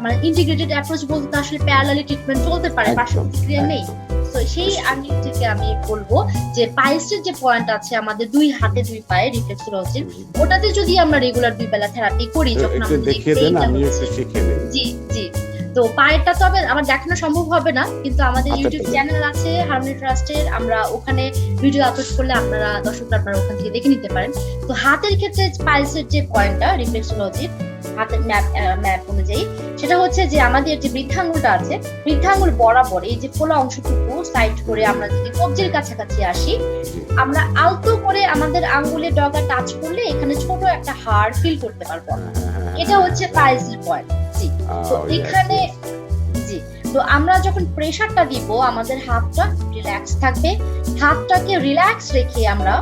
মানে ইন্টিগ্রেটেড অ্যাপ্রোচ বলতে তো আসলে প্যারালালি ট্রিটমেন্ট চলতে পারে, পার্শ্ব প্রতিক্রিয়া নেই। তো সেই আঙ্গিক থেকে আমি বলবো যে পাইলসের যে পয়েন্ট আছে আমাদের 2 হাতে 2 পায়ে রিফ্লেক্সোলজির, ওটাতে যদি আমরা রেগুলার 2 বেলা থেরাপি করি, যখন আমরা দেখিয়ে দেন, আমি একটু শিখিয়ে দেব। জি জি। তো পায়েরটা তো আমার দেখানো সম্ভব হবে না, কিন্তু আমাদের ইউটিউব চ্যানেল আছে হারমোনি ট্রাস্টের, আমরা ওখানে ভিডিও আপলোড করলে দর্শকরা আপনারা ওখান থেকে দেখে নিতে পারেন। তো হাতের ক্ষেত্রে পাইলসের যে পয়েন্টটা রিফ্লেক্সোলজির হাতের ম্যাপ অনুযায়ী, সেটা হচ্ছে যে আমাদের যে বৃদ্ধাঙ্গুলটা আছে, বৃদ্ধাঙ্গুল বরাবর এই যে ফোলা অংশটুকু সাইড করে আমরা যদি কবজির কাছাকাছি আসি, আমরা আলতো করে আমাদের আঙ্গুলের ডগা টাচ করলে এখানে ছোট একটা হাড় ফিল করতে পারবো। এটা হচ্ছে পাইলসের পয়েন্ট। জি, তো এখানে জি, তো আমরা যখন প্রেসারটা দিব আমাদের হাতটা রিল্যাক্স থাকবে, হাতটাকে রিল্যাক্স রেখে আমরা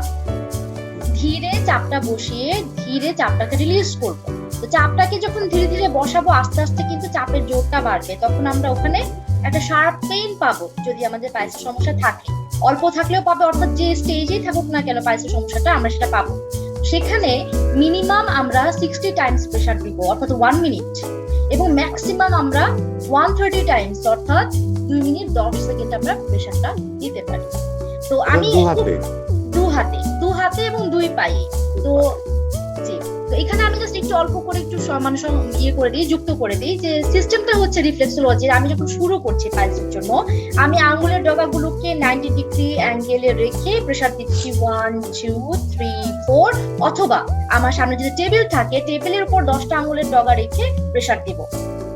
ধীরে চাপটা বসিয়ে ধীরে চাপটাকে রিলিজ করবো। তো চাপটাকে যখন ধীরে ধীরে বসাবো, আস্তে আস্তে কিন্তু চাপের জোরটা বাড়বে, তখন আমরা ওখানে একটা শার্প পেইন পাবো। যদি আমাদের পাইলসের সমস্যা থাকে, অল্প থাকলেও পাবে, অর্থাৎ যে স্টেজেই থাকুক না কেন পাইলসের সমস্যাটা, আমরা সেটা পাবো। সেখানে মিনিমাম আমরা 60 টাইমস প্রেসার দিব, অর্থাৎ 1 মিনিট, এবং ম্যাক্সিমাম আমরা 130 টাইমস, অর্থাৎ 2 মিনিট 10 সেকেন্ড আমরা প্রেসারটা দিতে পারি। তো আমি দু হাতে এবং 2 পায়ে। তো জি, তো এখানে আমি জাস্ট একটু অল্প করে একটু যুক্ত করে দিই যে সিস্টেমটা হচ্ছে রিফ্লেক্সোলজির। আমি যখন শুরু করছি পাইলসের জন্য, আমি আঙ্গুলের ডগাগুলোকে 90 ডিগ্রি অ্যাঙ্গেলে রেখে প্রেসার দিচ্ছি 1 2 3 4, অথবা আমার সামনে যদি টেবিল থাকে, টেবিলের উপর 10টা আঙ্গুলের ডগা রেখে প্রেসার দিব।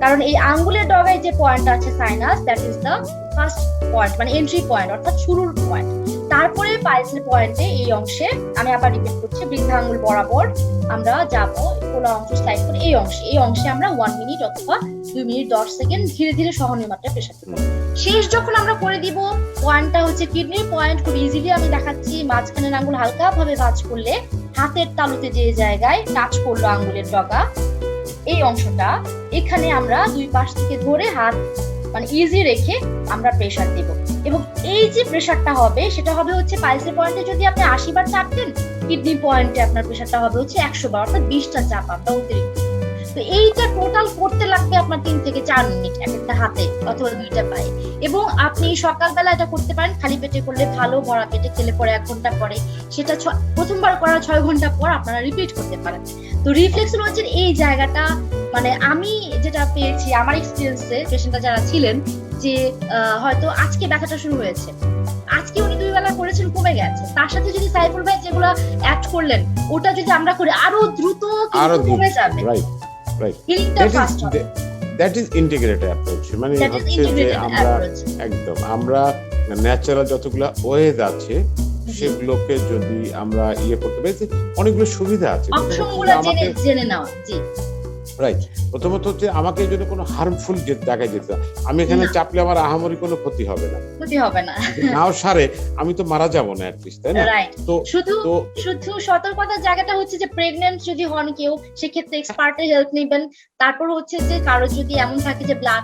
কারণ এই আঙ্গুলের ডগায় যে পয়েন্ট আছে sinus, that is the first point, মানে এন্ট্রি পয়েন্ট, অর্থাৎ শুরুর পয়েন্ট। তারপরে পাইলসের পয়েন্টে এই অংশে আমি আবার রিপিট করছি, বৃদ্ধাঙ্গুল বরাবর আমরা যাবো, ফোলা অংশ স্লাইড করে এই অংশে আমরা 1 মিনিট অথবা 2 মিনিট 10 সেকেন্ড ধীরে ধীরে সহনীয় মাত্রায় প্রেসার দেব। শেষ যখন আমরা করে দিব, পয়েন্টটা হচ্ছে কিডনির পয়েন্ট, খুব ইজিলি আমি দেখাচ্ছি। মাঝখানের আঙ্গুল হালকা ভাবে ভাঁজ করলে হাতের তালুতে যে জায়গায় টাচ করলো আঙ্গুলের ডগা, এই অংশটা, এখানে আমরা 2 পাশ থেকে ধরে হাত মানে ইজি রেখে আমরা প্রেসার দেব। এবং এই যে প্রেসারটা হবে সেটা হবে হচ্ছে পাইলসের পয়েন্টে যদি আপনি 80 বার চাপ দেন, কিডনি পয়েন্টে আপনার প্রেসারটা হবে হচ্ছে 100 বার, অর্থাৎ 20টা চাপ আমরা অতিরিক্ত। তো এইটা টোটাল করতে লাগবে আপনার 3 থেকে 4 মিনিট এক একটা হাতে অথবা 2টা পায়ে। এবং আপনি সকালবেলা এটা করতে পারেন, খালি পেটে করলে ভালো, ভরা পেটে খেলে পরে 1 ঘন্টা পরে, সেটা প্রথমবার করার 6 ঘন্টা পর আপনারা রিপিট করতে পারেন। তো রিফ্লেক্সোলজির এই জায়গাটা মানে আমি যেটা পেয়েছি আমার এক্সপিরিয়েন্সে, পেশেন্টরা যারা ছিলেন যে হয়তো আজকে ব্যথাটা শুরু হয়েছে, আজকে উনি 2 বেলা করেছেন, কমে গেছে, তার সাথে যদি সাইফুল ভাই যেগুলো অ্যাড করলেন ওটা যদি আমরা করি আরো দ্রুত কিন্তু কমে যাবে, হিলিংটা ফাস্ট হবে। That is integrated approach. মানে হচ্ছে যে আমরা ন্যাচারাল যতগুলো ওয়েজ আছে সেগুলোকে যদি আমরা করতে পারি, অনেকগুলো সুবিধা আছে। অপশনগুলো জেনে নেওয়া। জি রাইট। প্রথমত হচ্ছে আমাকে যদি কোনো হার্মফুল জায়গায় যেতে, আমি এখানে চাপলে আমার আহামরি কোনো ক্ষতি হবে না, নাও সারে আমি তো মারা যাবো না অ্যাটলিস্ট, তাই না? তো শুধু সতর্কতার জায়গাটা হচ্ছে যে প্রেগন্যান্ট যদি হন কেউ, সেক্ষেত্রে এক্সপার্টের হেল্প নেবেন। তারপর হচ্ছে যে কারো যদি এমন থাকে যে ব্লাড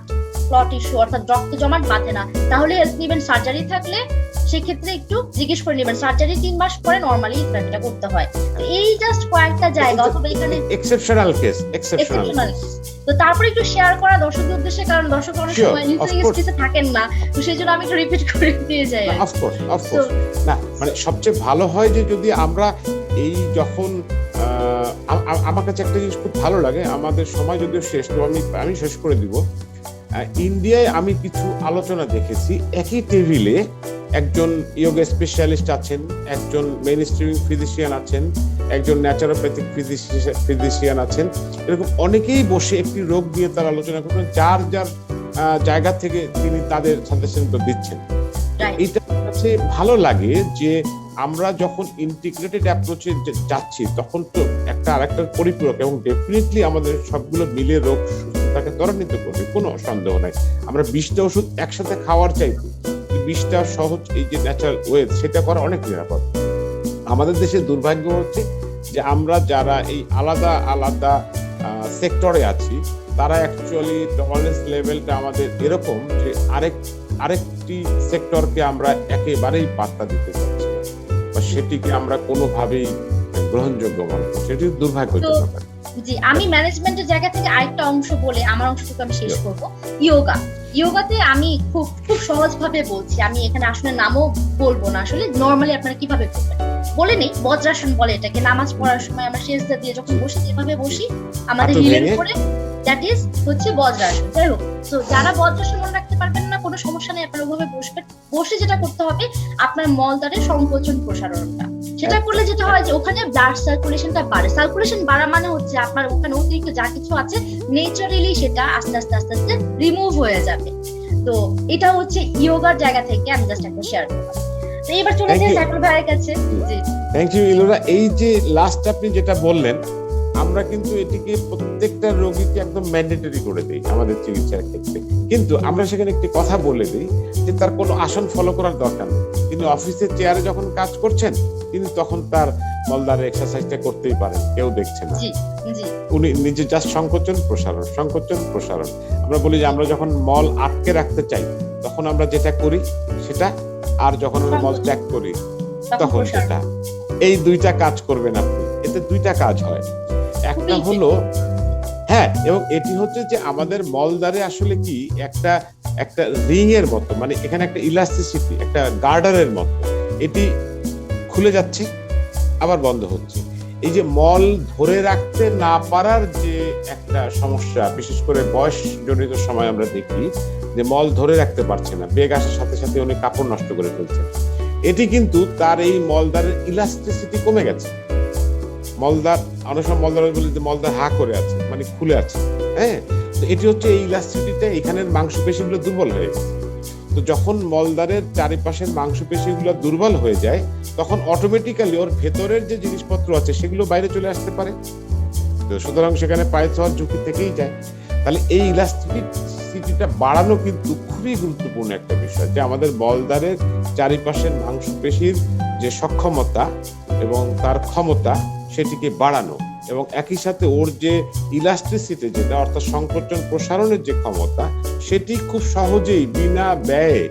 ক্লট ইস্যু অর্থাৎ রক্ত জমাট বাঁধে না, তাহলে হেল্প নেবেন। সার্জারি থাকলে সেক্ষেত্রে একটু জিজ্ঞেস করে নেবেন, সার্জারি 3 মাস পরে নরমালি এটা করতে হয়। তো এই জাস্ট কয়েকটা জায়গা, অথবা এখানে এক্সেপশনাল কেস। তো তারপরে একটু শেয়ার করা দর্শকদের উদ্দেশ্যে, কারণ দর্শক অনেক সময় নিজে থাকেন না, তো সেই জন্য আমি একটু রিপিট করে দিয়ে যাই। অফকোর্স না, মানে সবচেয়ে ভালো হয় যে যদি আমরা এই যখন আমার কাছে একটা জিনিস খুব ভালো লাগে, আমাদের সময় যদিও শেষ, তো আমি শেষ করে দিব। ইন্ডিয়ায় আমি কিছু আলোচনা দেখেছি, একই টেবিলে একজন ইয়োগা স্পেশালিস্ট আছেন, একজন মেইনস্ট্রিমিং ফিজিশিয়ান আছেন, একজন ন্যাচারোপ্যাথিক ফিজিশিয়ান আছেন, এরকম অনেকেই বসে একটি রোগ নিয়ে তার আলোচনা করবেন, যার যার জায়গা থেকে তিনি তাদের সাজেশন দিচ্ছেন। এটা কাছে ভালো লাগে যে আমরা যখন ইন্টিগ্রেটেড অ্যাপ্রোচে যাচ্ছি তখন তো একটা আরেকটার পরিপূরক, এবং ডেফিনেটলি আমাদের সবগুলো মিলে রোগ সুস্থতাকে ত্বরান্বিত করবে, কোনো সন্দেহ নাই। আমরা 20টা ওষুধ একসাথে খাওয়ার চাইতে 20টা সহজ এই যে ন্যাচারাল ওয়ে, সেটা করা অনেক নিরাপদ। আমাদের দেশে দুর্ভাগ্য হচ্ছে যে আমরা যারা এই আলাদা আলাদা সেক্টরে আছি, তারা অ্যাকচুয়ালি টলারেন্স লেভেলটা আমাদের এরকম যে আরেকটি সেক্টরকে আমরা একেবারেই পাত্তা দিতে চাচ্ছি বা সেটিকে আমরা কোনোভাবেই গ্রহণযোগ্য মনে করছি। সেটি দুর্ভাগ্যজনক। জি, আমি ম্যানেজমেন্টের জায়গা থেকে আরেকটা অংশ বলে আমার অংশটুকু আমি শেষ করব। ইয়োগাতে আমি খুব সহজ ভাবে বলছি, আমি এখানে আসলে নামও বলবো না, আসলে নরমালি আপনারা কিভাবে করবেন বলে নেই। বজ্রাসন বলে এটাকে, নামাজ পড়ার সময় আমরা সেজদা দিয়ে যখন বসি, যেভাবে বসি আমাদের হিলের করে, দ্যাট ইজ হচ্ছে বজ্রাসন। যাই হোক, তো যারা বজ্রাসন মনে রাখতে পারবেন না, কোনো সমস্যা নেই, আপনারা ওভাবে বসবেন। বসে যেটা করতে হবে, আপনার মলদ্বারের সংকোচন প্রসারণটা, সেটা করলে যেটা হয় যে ওখানে ব্লাড সার্কুলেশনটা বাড়ে। সার্কুলেশন বাড়া মানে হচ্ছে আপনার ওখানে অতিরিক্ত যা কিছু আছে নেচারালি সেটা আস্তে আস্তে আস্তে আস্তে রিমুভ হয়ে যাবে। তো এটা হচ্ছে ইয়োগার জায়গা থেকে আমি জাস্ট একটা শেয়ার করলাম। তো এবার চলে যাই সাইফুল ভাইয়ের কাছে। জি, থ্যাংক ইউ ইলোরা। এই যে লাস্ট আপনি যেটা বললেন, আমরা কিন্তু এটিকে প্রত্যেকটা রোগীকে একদম ম্যান্ডেটরি করে দেই আমাদের চিকিৎসার ক্ষেত্রে, কিন্তু আমরা সেখানে একটি কথা বলে দিই যে তার কোনো আসন ফলো করার দরকার নেই। তিনি অফিসের চেয়ারে যখন কাজ করছেন, তিনি তখন তার মলদ্বারের এক্সারসাইজটা করতেই পারেন, কেউ দেখছে না। উনি নিজে জাস্ট সংকোচন প্রসারণ। আমরা বলি যে আমরা যখন মল আটকে রাখতে চাই তখন আমরা যেটা করি সেটা, আর যখন আমরা মল ত্যাগ করি তখন সেটা। এই 2টা কাজ করবেন আপনি, এতে 2টা কাজ হয়। একটা হলো এবং এটি হচ্ছে যে আমাদের মলদ্বারে আসলে কি একটা রিং এর মতো, মানে এখানে একটা ইলাস্টিসিটি, একটা গার্ডারের মতো, এটি খুলে যাচ্ছে আবার বন্ধ হচ্ছে। এই যে মল ধরে রাখতে না পারার যে একটা সমস্যা, বিশেষ করে বয়স জনিত সময় আমরা দেখি যে মল ধরে রাখতে পারছে না, বেগ আসার সাথে সাথে উনি কাপড় নষ্ট করে ফেলছেন। এটি কিন্তু তার এই মলদ্বারের ইলাস্টিসিটি কমে গেছে। মলদ্বার অনেক সময় মলদ্বার বলি যে মলদ্বার হা করে আছে, মানে খুলে আছে। তো এটি হচ্ছে এই ইলাস্টিসিটিটা, এখানের মাংসপেশিগুলো দুর্বল হয়ে গেছে। তো যখন মলদ্বারের চারিপাশের মাংসপেশিগুলো দুর্বল হয়ে যায়, তখন অটোমেটিক্যালি ওর ভেতরের যে জিনিসপত্র আছে সেগুলো বাইরে চলে আসতে পারে। তো সুতরাং সেখানে পাইলস হওয়ার ঝুঁকি থেকেই যায়। তাহলে এই ইলাস্টিসিটিটা বাড়ানো কিন্তু খুবই গুরুত্বপূর্ণ একটা বিষয়, যে আমাদের মলদ্বারের চারিপাশের মাংসপেশির যে সক্ষমতা এবং তার ক্ষমতা সেটিকে বাড়ানো, এবং একই সাথে ওর যে ইলাস্টিসিটি, যেটা অর্থাৎ সংকোচন প্রসারণের যে ক্ষমতা, সেটি খুব সহজেই বিনা ব্যয়ে,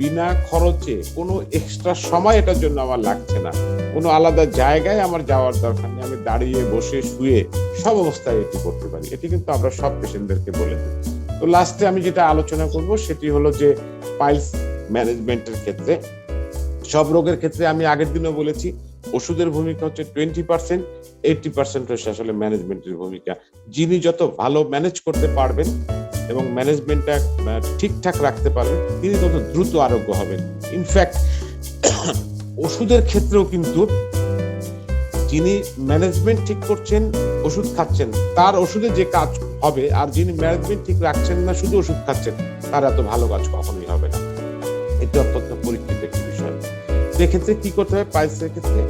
বিনা খরচে, কোনো এক্সট্রা সময় এটার জন্য আমার লাগছে না, কোনো আলাদা জায়গায় আমার যাওয়ার দরকার নেই, আমি দাঁড়িয়ে বসে শুয়ে সব অবস্থায় এটি করতে পারি। এটি কিন্তু আমরা সব পেশেন্টদেরকে বলে দিই। তো লাস্টে আমি যেটা আলোচনা করব সেটি হলো যে পাইলস ম্যানেজমেন্টের ক্ষেত্রে, সব রোগের ক্ষেত্রে আমি আগের দিনও বলেছি ওষুধের ভূমিকা হচ্ছে 20%, 80% হচ্ছে আসলে ম্যানেজমেন্টের ভূমিকা। যিনি যত ভালো ম্যানেজ করতে পারবেন এবং ম্যানেজমেন্টটা ঠিকঠাক রাখতে পারবেন, তিনি তত দ্রুত আরোগ্য হবেন। ইনফ্যাক্ট ওষুধের ক্ষেত্রেও কিন্তু যিনি ম্যানেজমেন্ট ঠিক করছেন, ওষুধ খাচ্ছেন, তার ওষুধে যে কাজ হবে, আর যিনি ম্যানেজমেন্ট ঠিক রাখছেন না, শুধু ওষুধ খাচ্ছেন, তার এত ভালো কাজ কখনোই হবে না। এটা অত্যন্ত পরীক্ষিত একটি বিষয়। সেক্ষেত্রে কি করতে হবে পাইলসের ক্ষেত্রে?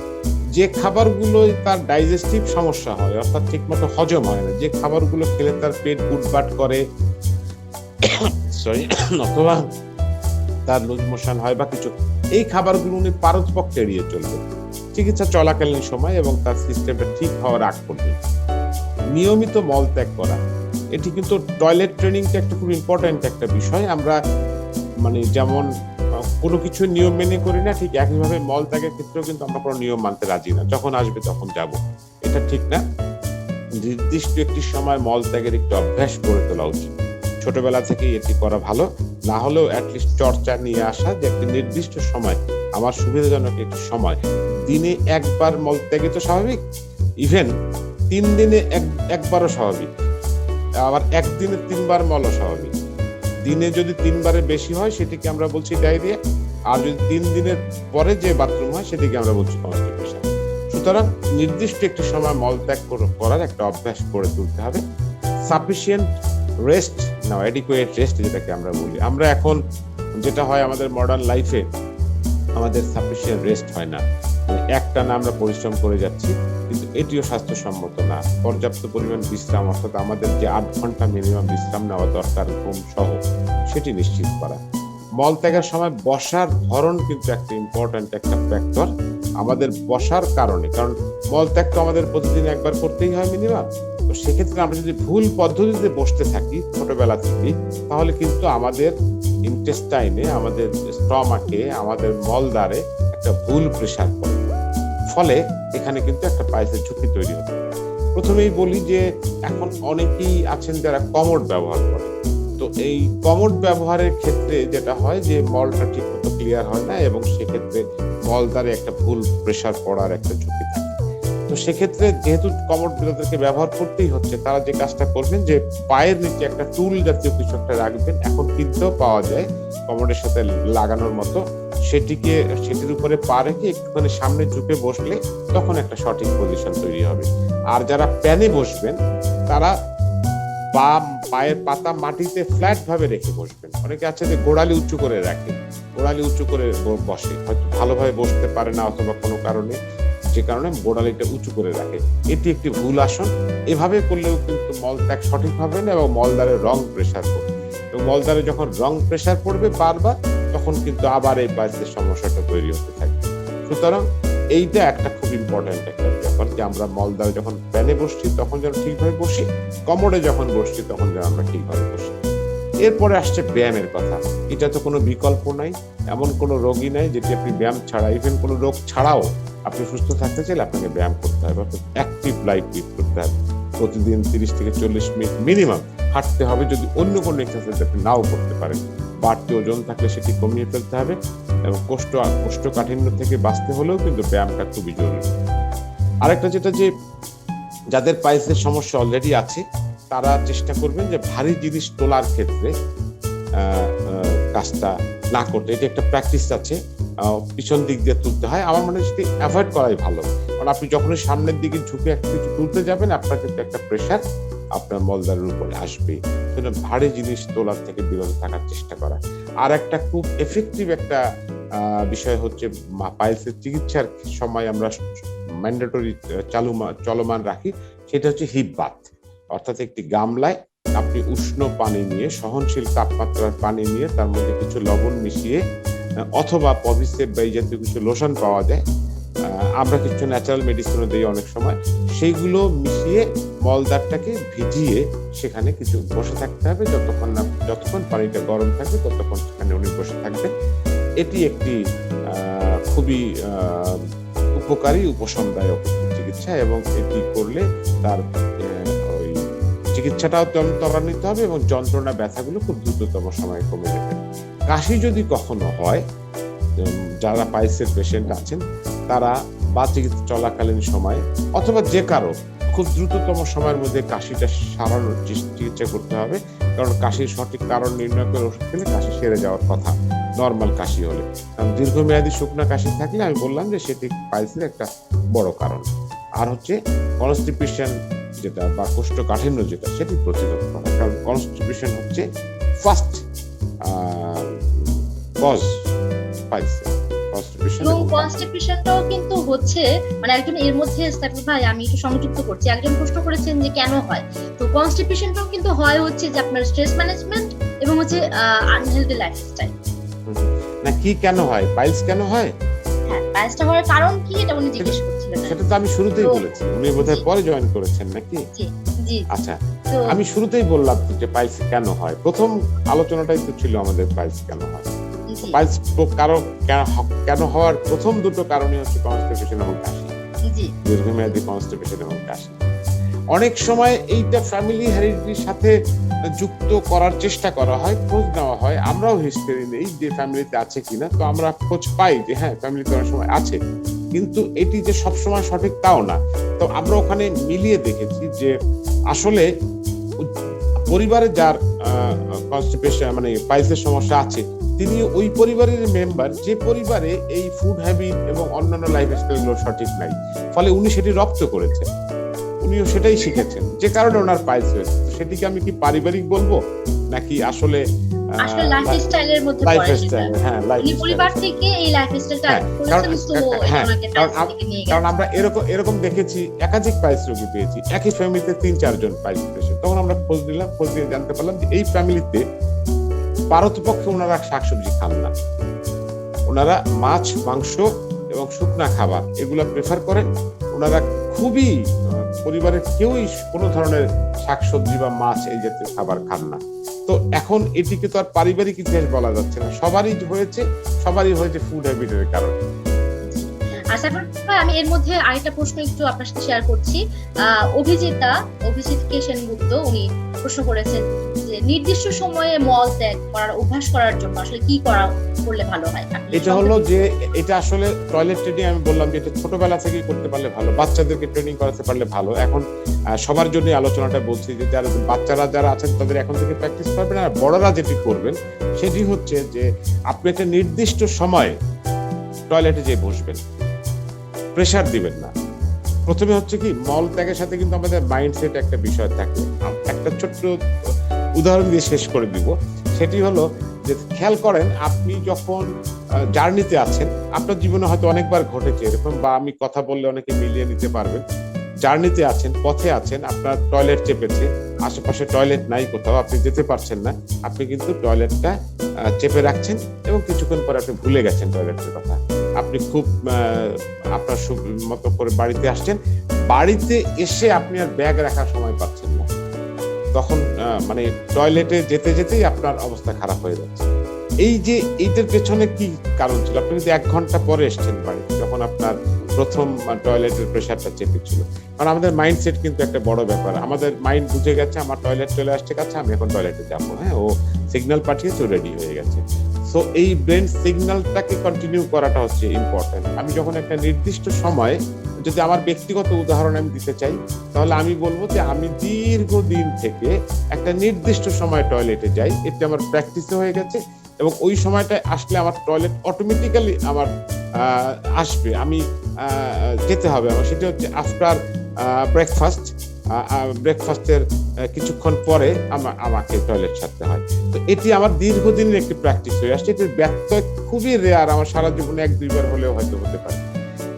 যে খাবারগুলো তার ডাইজেস্টিভ সমস্যা হয়, অর্থাৎ ঠিকমতো হজম হয় না, যে খাবারগুলো খেলে তার পেট গুটবাট করে সরি অথবা তার লুজ মোশন হয় বা কিছু, এই খাবারগুলো উনি পারতপক্ষে এড়িয়ে চলবেন চিকিৎসা চলাকালীন সময় এবং তার সিস্টেমটা ঠিক হওয়ার আগ পর্যন্ত। নিয়মিত মল ত্যাগ করা, এটি কিন্তু টয়লেট ট্রেনিংটা একটা খুব ইম্পর্টেন্ট একটা বিষয়। আমরা যেমন কোনো কিছু নিয়ম মেনে করি না, ঠিক একইভাবে মল ত্যাগের ক্ষেত্রেও কিন্তু আমরা কোনো নিয়ম মানতে রাজি না, যখন আসবে তখন যাব, এটা ঠিক না। নির্দিষ্ট একটি সময় মল ত্যাগের একটি অভ্যাস গড়ে তোলা উচিত। ছোটবেলা থেকেই এটি করা ভালো, না হলেও অ্যাটলিস্ট চর্চা নিয়ে আসা যে একটি নির্দিষ্ট সময়, আমার সুবিধাজনক একটি সময়, দিনে একবার মল ত্যাগে তো স্বাভাবিক, ইভেন 3 দিনে একবারও স্বাভাবিক, আবার একদিনে 3 বার মলও স্বাভাবিক। দিনে যদি 3 বারের বেশি হয় সেটিকে আমরা বলছি ডায়রিয়া, আর যদি 3 দিনের পরে যে বাথরুম হয় সেটিকে আমরা বলছি কনস্টিপেশন। সুতরাং নির্দিষ্ট একটি সময় মল ত্যাগ করার একটা অভ্যাস করে তুলতে হবে। সাফিসিয়েন্ট রেস্ট নাও, অ্যাডিকুয়েট রেস্ট যেটাকে আমরা বলি। আমরা এখন যেটা হয় আমাদের মডার্ন লাইফে, আমাদের সাফিসিয়েন্ট রেস্ট হয় না, একটানা আমরা পরিশ্রম করে যাচ্ছি, কিন্তু এটিও স্বাস্থ্যসম্মত না। পর্যাপ্ত পরিমাণ বিশ্রাম, অর্থাৎ আমাদের যে 8 ঘন্টা মিনিমাম বিশ্রাম নেওয়া দরকার ঘুম সহ, সেটি নিশ্চিত করা। মল ত্যাগের সময় বসার ধরন কিন্তু একটা ইম্পর্ট্যান্ট একটা ফ্যাক্টর আমাদের বসার কারণে, কারণ মল ত্যাগ তো আমাদের প্রতিদিন একবার করতেই হয় মিনিমাম। তো সেক্ষেত্রে আমরা যদি ভুল পদ্ধতিতে বসতে থাকি ছোটবেলা থেকেই, তাহলে কিন্তু আমাদের ইন্টেস্টাইনে, আমাদের স্টমাকে, আমাদের মলদ্বারে একটা ভুল প্রেসার পড়ে, ফলে এখানে কিন্তু একটা পাইলসের ঝুঁকি তৈরি হতে পারে। প্রথমেই বলি যে এখন অনেকেই আছেন যারা কমোড ব্যবহার করে। তো এই কমোড ব্যবহারের ক্ষেত্রে যেটা হয় যে মলটা ঠিক মতো ক্লিয়ার হয় না, এবং সেক্ষেত্রে মলদ্বারে একটা ভুল প্রেসার পড়ার একটা ঝুঁকি থাকে। তো সেক্ষেত্রে যেহেতু কমোড তাদেরকে ব্যবহার করতেই হচ্ছে, তারা যে কাজটা করবেন যে পায়ের নিচে একটা টুল জাতীয় কিছু একটা রাখবেন, এখন কিনতেও পাওয়া যায় কমোডের সাথে লাগানোর মতো, সেটির উপরে পা রেখে একটুখানি সামনে ঝুঁকে বসলে তখন একটা সঠিক পজিশন তৈরি হবে। আর যারা প্যানে বসবেন তারা পায়ের পাতা মাটিতে ফ্ল্যাট ভাবে রেখে বসবেন। অনেকে আছে যে গোড়ালি উঁচু করে রাখে, গোড়ালি উঁচু করে বসে, হয়তো ভালোভাবে বসতে পারে না অথবা কোনো কারণে, যে কারণে গোড়ালিটা উঁচু করে রাখে, এটি একটি ভুল আসন। এভাবে করলেও কিন্তু মল ত্যাগ সঠিক হবে না এবং মলদ্বারে রং প্রেসার পড়বে, এবং মলদ্বারে যখন রং প্রেসার পড়বে বারবার, তখন কিন্তু আবার এই পাইলসের সমস্যাটা তৈরি হতে থাকবে। সুতরাং এইটা একটা খুব ইম্পর্টেন্ট একটা ব্যাপার যে আমরা মলদ্বারে যখন প্যানে বসছি তখন যেন ঠিকভাবে বসি, কমোডে যখন বসছি তখন যেন আমরা ঠিকভাবে বসি। এরপরে আসছে ব্যায়ামের কথা। এটা তো কোনো বিকল্প নাই, এমন কোনো রোগই নাই যেটি আপনি ব্যায়াম ছাড়া, ইভেন কোনো রোগ ছাড়াও আপনি সুস্থ থাকতে চাইলে আপনাকে ব্যায়াম করতে হবে, অর্থাৎ অ্যাক্টিভ লাইফ লিড করতে হবে। প্রতিদিন 30 থেকে 40 মিনিট মিনিমাম হাঁটতে হবে, যদি অন্য কোনো এক্সারসাইজ আপনি নাও করতে পারেন। বাড়তি ওজন থাকলে সেটি কমিয়ে ফেলতে হবে, এবং কোষ্ঠকাঠিন্য থেকে বাঁচতে হলেও কিন্তু ব্যায়ামটা খুবই জরুরি। আরেকটা যেটা, যে যাদের পাইলসের সমস্যা অলরেডি আছে তারা চেষ্টা করবেন যে ভারী জিনিস তোলার ক্ষেত্রে কাজটা না করতে। এটি একটা প্র্যাকটিস আছে, পিছন দিক দিয়ে তুলতে হয়, আমার মনে হয় সেটি অ্যাভয়েড করাই ভালো। কারণ আপনি যখনই সামনের দিকে ঝুঁকে একটা কিছু তুলতে যাবেন, আপনার কিন্তু একটা প্রেশার আপনার মলদ্বারের উপরে আসবে। সেজন্য ভারী জিনিস তোলার থেকে বিরত থাকার চেষ্টা করা। আর একটা খুব এফেক্টিভ একটা বিষয় হচ্ছে পাইলসের চিকিৎসার সময় আমরা ম্যান্ডেটরি চলমান রাখি, সেটা হচ্ছে হিপ বাথ। অর্থাৎ একটি গামলায় আপনি উষ্ণ পানি নিয়ে, সহনশীল তাপমাত্রার পানি নিয়ে, তার মধ্যে কিছু লবণ মিশিয়ে অথবা পভিসেপ বা এই জাতীয় কিছু লোশন পাওয়া যায়, আমরা কিছু ন্যাচারাল মেডিসিনও দিই অনেক সময়, সেইগুলো মিশিয়ে মলদ্বারটাকে ভিজিয়ে সেখানে কিছু বসে থাকতে হবে। যতক্ষণ পানিটা গরম থাকবে ততক্ষণ সেখানে উনি বসে থাকবেন। এটি একটি খুবই উপকারী উপশমদায়ক চিকিৎসা, এবং এটি করলে তার ওই চিকিৎসাটাও ত্বরান্বিত হবে এবং যন্ত্রণা ব্যথাগুলো খুব দ্রুততম সময়ে কমে যাবে। কাশি যদি কখনো হয়, যারা পাইলসের পেশেন্ট আছেন তারা বা চিকিৎসা চলাকালীন সময়ে অথবা যে কারো খুব দ্রুততম সময়ের মধ্যে কাশিটা সারানোর চিকিৎসা করতে হবে, কারণ কাশির সঠিক কারণ নির্ণয় করে ওষুধ খেলে কাশি সেরে যাওয়ার কথা নর্মাল কাশি হলে। কারণ দীর্ঘমেয়াদী শুকনা কাশি থাকলে আমি বললাম যে সেটি পাইলসের একটা বড় কারণ। আর হচ্ছে কনস্টিপেশন যেটা বা কোষ্ঠকাঠিন্য যেটা, সেটি প্রতিরোধ করা, কারণ কনস্টিপেশন হচ্ছে ফার্স্ট কজ পাইলসের। এবং কনস্টিপেশনটাও কিন্তু হচ্ছে মানে একজন এর মধ্যে সাকিব ভাই আমি একটু সংযুক্ত করছি, একজন প্রশ্ন করেছেন যে কেন হয়। তো কনস্টিপেশনটাও কিন্তু হয় হচ্ছে যে আপনার স্ট্রেস ম্যানেজমেন্ট এবং হচ্ছে আনহেলদি লাইফস্টাইল। না কি কেন হয়, পাইলস কেন হয়? হ্যাঁ, পাইলসটা হওয়ার কারণ কি এটা উনি জিজ্ঞেস করছিলেন। সেটা তো আমি শুরুতেই বলেছি, উনি বোধহয় পরে জয়েন করেছেন নাকি? জি জি। আচ্ছা, আমি শুরুতেই বললাম যে পাইলস কেন হয়, প্রথম আলোচনাটাই তো ছিল আমাদের পাইলস কেন হয়। পাইলস কেন হওয়ার প্রথম দুটো কারণই হচ্ছে কনস্টিপেশন এবং কাশি, দীর্ঘমেয়াদী কনস্টিপেশন এবং কাশি। অনেক সময় এইটা ফ্যামিলি হেরিডিটির সাথে যুক্ত করার চেষ্টা করা হয়, খোঁজ নেওয়া হয়, আমরাও হিস্টরি নেই যে ফ্যামিলিতে আছে কিনা, তো আমরা খোঁজ পাই যে হ্যাঁ ফ্যামিলিতে অনেক সময় আছে, কিন্তু এটি যে সবসময় সঠিক তাও না। তো আমরা ওখানে মিলিয়ে দেখেছি যে আসলে পরিবারে যার কনস্টিপেশন মানে পাইলসের সমস্যা আছে, তিনি ওই পরিবারের মেম্বার যে পরিবারে এই ফুড হ্যাবিট এবং অন্যান্য লাইফস্টাইল গুলো সঠিক নাই, ফলে উনি সেটি রপ্ত করেছেন, উনিও সেটাই শিখেছেন, যে কারণে ওনার পাইলস হয়েছে। সেটিকে আমি কি পারিবারিক বলবো নাকি আসলে লাইফস্টাইলের মধ্যে পড়ে? হ্যাঁ, পরিবার থেকে এই লাইফস্টাইলটা করেছেন, তো কারণ আমরা এরকম দেখেছি, একাধিক পাইলস রোগী পেয়েছি, একই ফ্যামিলিতে 3-4 জন পাইলস পেশেন্ট। তখন আমরা খোঁজ নিলাম, খোঁজ নিয়ে জানতে পারলাম যে এই ফ্যামিলিতে পারতপক্ষে ওনারা শাকসবজি খান না, ওনারা মাছ মাংস এবং শুকনা খাবার এগুলা প্রেফার করেন। ওনারা খুবই পরিবারের কেউই কোনো ধরনের শাকসবজি বা মাছ এই জাতীয় খাবার খান না। তো এখন এটিকে তো আর পারিবারিক ইতিহাস বলা যাচ্ছে না, সবারই হয়েছে ফুড হ্যাবিটের কারণে। আচ্ছা ভাই, আমি এর মধ্যে আরেকটা প্রশ্ন একটু আপনার সাথে শেয়ার করছি। অভিজিৎ কে সেনগুপ্ত উনি প্রশ্ন করেছেন যে নির্দিষ্ট সময়ে মল ত্যাগ করার অভ্যাস করার জন্য আসলে কি করলে ভালো হয়? এটা হলো যে এটা আসলে টয়লেট ট্রেনিং, আমি বললাম যে এটা ছোটবেলা থেকেই করতে পারলে ভালো, বাচ্চাদেরকে ট্রেনিং করাতে পারলে ভালো। এখন সবার জন্য আলোচনাটা বলছি যে বাচ্চারা যারা আছেন তাদের এখন থেকে প্র্যাকটিস করবেন, আর বড়রা যেটি করবেন সেটি হচ্ছে যে আপনি একটা নির্দিষ্ট সময় টয়লেটে যেয়ে বসবেন, প্রেসার দিবেন না। প্রথমে হচ্ছে কি, মল ত্যাগের সাথে কিন্তু আমাদের মাইন্ডসেট একটা বিষয় থাকে। একটা ছোট্ট উদাহরণ দিয়ে শেষ করে দিব, সেটি হলো যে খেয়াল করেন আপনি যখন জার্নিতে আছেন, আপনার জীবনে হয়তো অনেকবার ঘটেছে এরকম, বা আমি কথা বললে অনেকে মিলিয়ে নিতে পারবেন। জার্নিতে আছেন, পথে আছেন, আপনার টয়লেট চেপেছে, আশেপাশে টয়লেট নাই কোথাও, আপনি যেতে পারছেন না, আপনি কিন্তু টয়লেটটা চেপে রাখছেন এবং কিছুক্ষণ পরে আপনি ভুলে গেছেন টয়লেটের কথা। আপনি খুব আপনার মতো করে বাড়িতে আসছেন, বাড়িতে এসে আপনি আর ব্যাগ রাখার সময় পাচ্ছেন না, তখন মানে টয়লেটে যেতে যেতেই আপনার অবস্থা খারাপ হয়ে যাচ্ছে। এই যে এইটার পেছনে কি কারণ ছিল? আপনি কিন্তু 1 ঘন্টা পরে এসছেন বাড়িতে, যখন আপনার প্রথম টয়লেটের প্রেশারটা চেপেছিল। কারণ আমাদের মাইন্ডসেট কিন্তু একটা বড় ব্যাপার, আমাদের মাইন্ড বুঝে গেছে আমার টয়লেট চলে আসছে কাছে, আমি এখন টয়লেটে যাবো, হ্যাঁ, ও সিগন্যাল পাঠিয়েছে, রেডি হয়ে গেছে। সো এই ব্রেন সিগন্যালটাকে কন্টিনিউ করাটা হচ্ছে ইম্পর্টেন্ট। আমি যখন একটা নির্দিষ্ট সময়, যদি আমার ব্যক্তিগত উদাহরণ আমি দিতে চাই, তাহলে আমি বলবো যে আমি দীর্ঘদিন থেকে একটা নির্দিষ্ট সময় টয়লেটে যাই, এটা আমার প্র্যাকটিসে হয়ে গেছে, এবং ওই সময়টায় আসলে আমার টয়লেট অটোমেটিক্যালি আমার আসবে, আমি যেতে হবে আমার। সেটা হচ্ছে আফটার ব্রেকফাস্টের কিছুক্ষণ পরে আমাকে টয়লেট সারতে হয়। তো এটি আমার দীর্ঘদিনের একটি প্র্যাকটিস হয়ে আসছে। এটির ব্যত্যয় খুবই রেয়ার, আমার সারা জীবনে 1-2 বার হলেও হয়তো হতে পারে।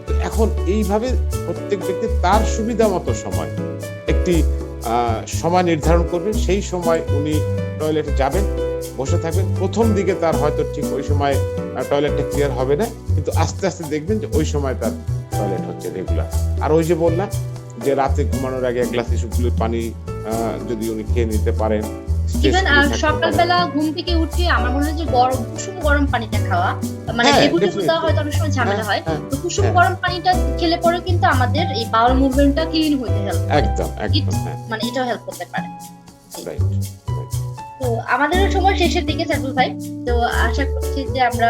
তো এখন এইভাবে প্রত্যেক ব্যক্তি তার সুবিধা মতো সময় একটি সময় নির্ধারণ করবেন, সেই সময় উনি টয়লেটে যাবেন, বসে থাকবেন। প্রথম দিকে তার হয়তো ঠিক ওই সময় টয়লেটটা ক্লিয়ার হবে না, কিন্তু আস্তে আস্তে দেখবেন যে ওই সময় তার টয়লেট হচ্ছে রেগুলার। আর ওই যে বললাম যে রাতে ঘুমানোর আগে 1 গ্লাস ইসবগুলির পানি যদি উনি খেয়ে নিতে পারেন, ইভেন সকালবেলা ঘুম থেকে উঠে আমার মনে হয় যে কুসুম গরম পানিটা খাওয়া, মানে হ্যাঁ, লেবু টেবু definitely। দেওয়া হয়তো অনেক সময় ঝামেলা হয়, হ্যাঁ, তো কুসুম হ্যাঁ। গরম পানিটা খেলে পরে কিন্তু আমাদের এই বাউল মুভমেন্টটা ক্লিন হইতে হেল্প করে, একদম একদম, হ্যাঁ, মানে এটাও হেল্প করতে পারে। রাইট। তো আমাদের সময় শেষের দিকে সাইফুল ভাই, তো আশা করছি যে আমরা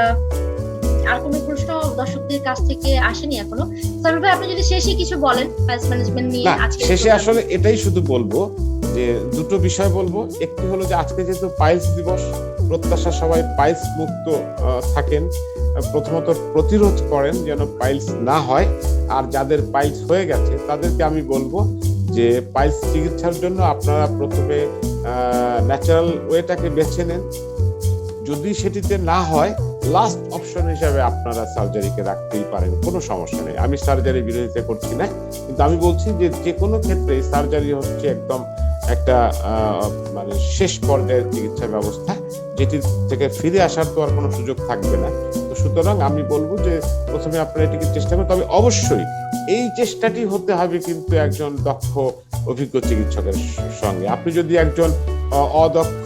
আর কোনো প্রশ্ন দর্শকদের কাছ থেকে আসেনি এখনো। সাইফুল ভাই, আপনি যদি শেষে কিছু বলেন পাইলস ম্যানেজমেন্ট নিয়ে না, আজকে শেষে আসলে এটাই শুধু বলবো যে দুটো বিষয় বলবো। একটি হলো যে আজকে যেহেতু পাইলস দিবস, প্রত্যাশা সবাই পাইলস মুক্ত থাকেন, প্রথমত প্রতিরোধ করেন যেন পাইলস না হয়, আর যাদের পাইলস হয়ে গেছে তাদেরকে আমি বলবো যে পাইলস চিকিৎসার জন্য আপনারা প্রথমে ন্যাচারাল ওয়েটাকে বেছে নেন। যদি সেটিতে না হয়, লাস্ট অপশন হিসাবে আপনারা সার্জারিকে রাখতেই পারেন, কোনো সমস্যা নেই। আমি সার্জারি বিরোধিতা করছি না, কিন্তু আমি বলছি যে যে কোনো ক্ষেত্রে সার্জারি হচ্ছে একদম একটা মানে শেষ পর্যায়ের চিকিৎসা ব্যবস্থা, যেটি থেকে ফিরে আসার তো আর কোনো সুযোগ থাকবে না। তো সুতরাং আমি বলবো যে প্রথমে আপনারা এটিকে চেষ্টা করুন, তবে অবশ্যই এই চেষ্টাটি হতে হবে কিন্তু একজন দক্ষ অভিজ্ঞ চিকিৎসকের সঙ্গে। আপনি যদি একজন অদক্ষ,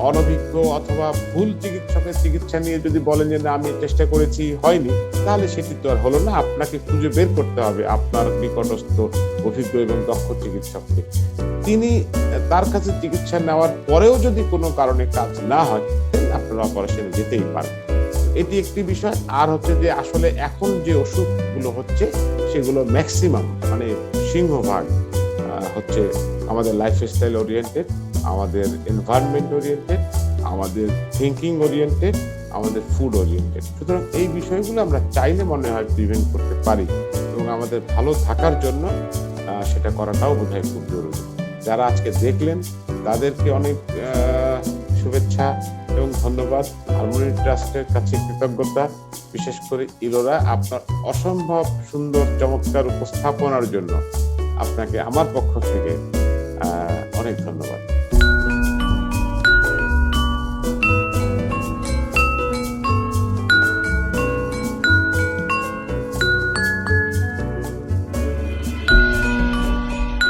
অনভিজ্ঞ অথবা ভুল চিকিৎসকের চিকিৎসা নিয়ে যদি বলেন যে না আমি চেষ্টা করেছি হয়নি, তাহলে সেটি তো আর হলো না। আপনাকে খুঁজে বের করতে হবে আপনার নিকটস্থ অভিজ্ঞ এবং দক্ষ চিকিৎসককে। তিনি তার কাছে চিকিৎসা নেওয়ার পরেও যদি কোনো কারণে কাজ না হয়, আপনারা অপারেশনে যেতেই পারেন। এটি একটি বিষয়। আর হচ্ছে যে আসলে এখন যে অসুখগুলো হচ্ছে সেগুলো ম্যাক্সিমাম, মানে সিংহভাগ হচ্ছে আমাদের লাইফস্টাইল ওরিয়েন্টেড, আমাদের এনভায়রনমেন্ট ওরিয়েন্টেড, আমাদের থিঙ্কিং ওরিয়েন্টেড, আমাদের ফুড ওরিয়েন্টেড। সুতরাং এই বিষয়গুলো আমরা চাইলে মনে হয় প্রিভেন্ট করতে পারি, এবং আমাদের ভালো থাকার জন্য সেটা করাটাও বোধহয় খুব জরুরি। যারা আজকে দেখলেন তাদেরকে অনেক শুভেচ্ছা এবং ধন্যবাদ। হারমোনি ট্রাস্টের কাছে কৃতজ্ঞতা, বিশেষ করে ইলোরা, আপনার অসম্ভব সুন্দর চমৎকার উপস্থাপনার জন্য আপনাকে আমার পক্ষ থেকে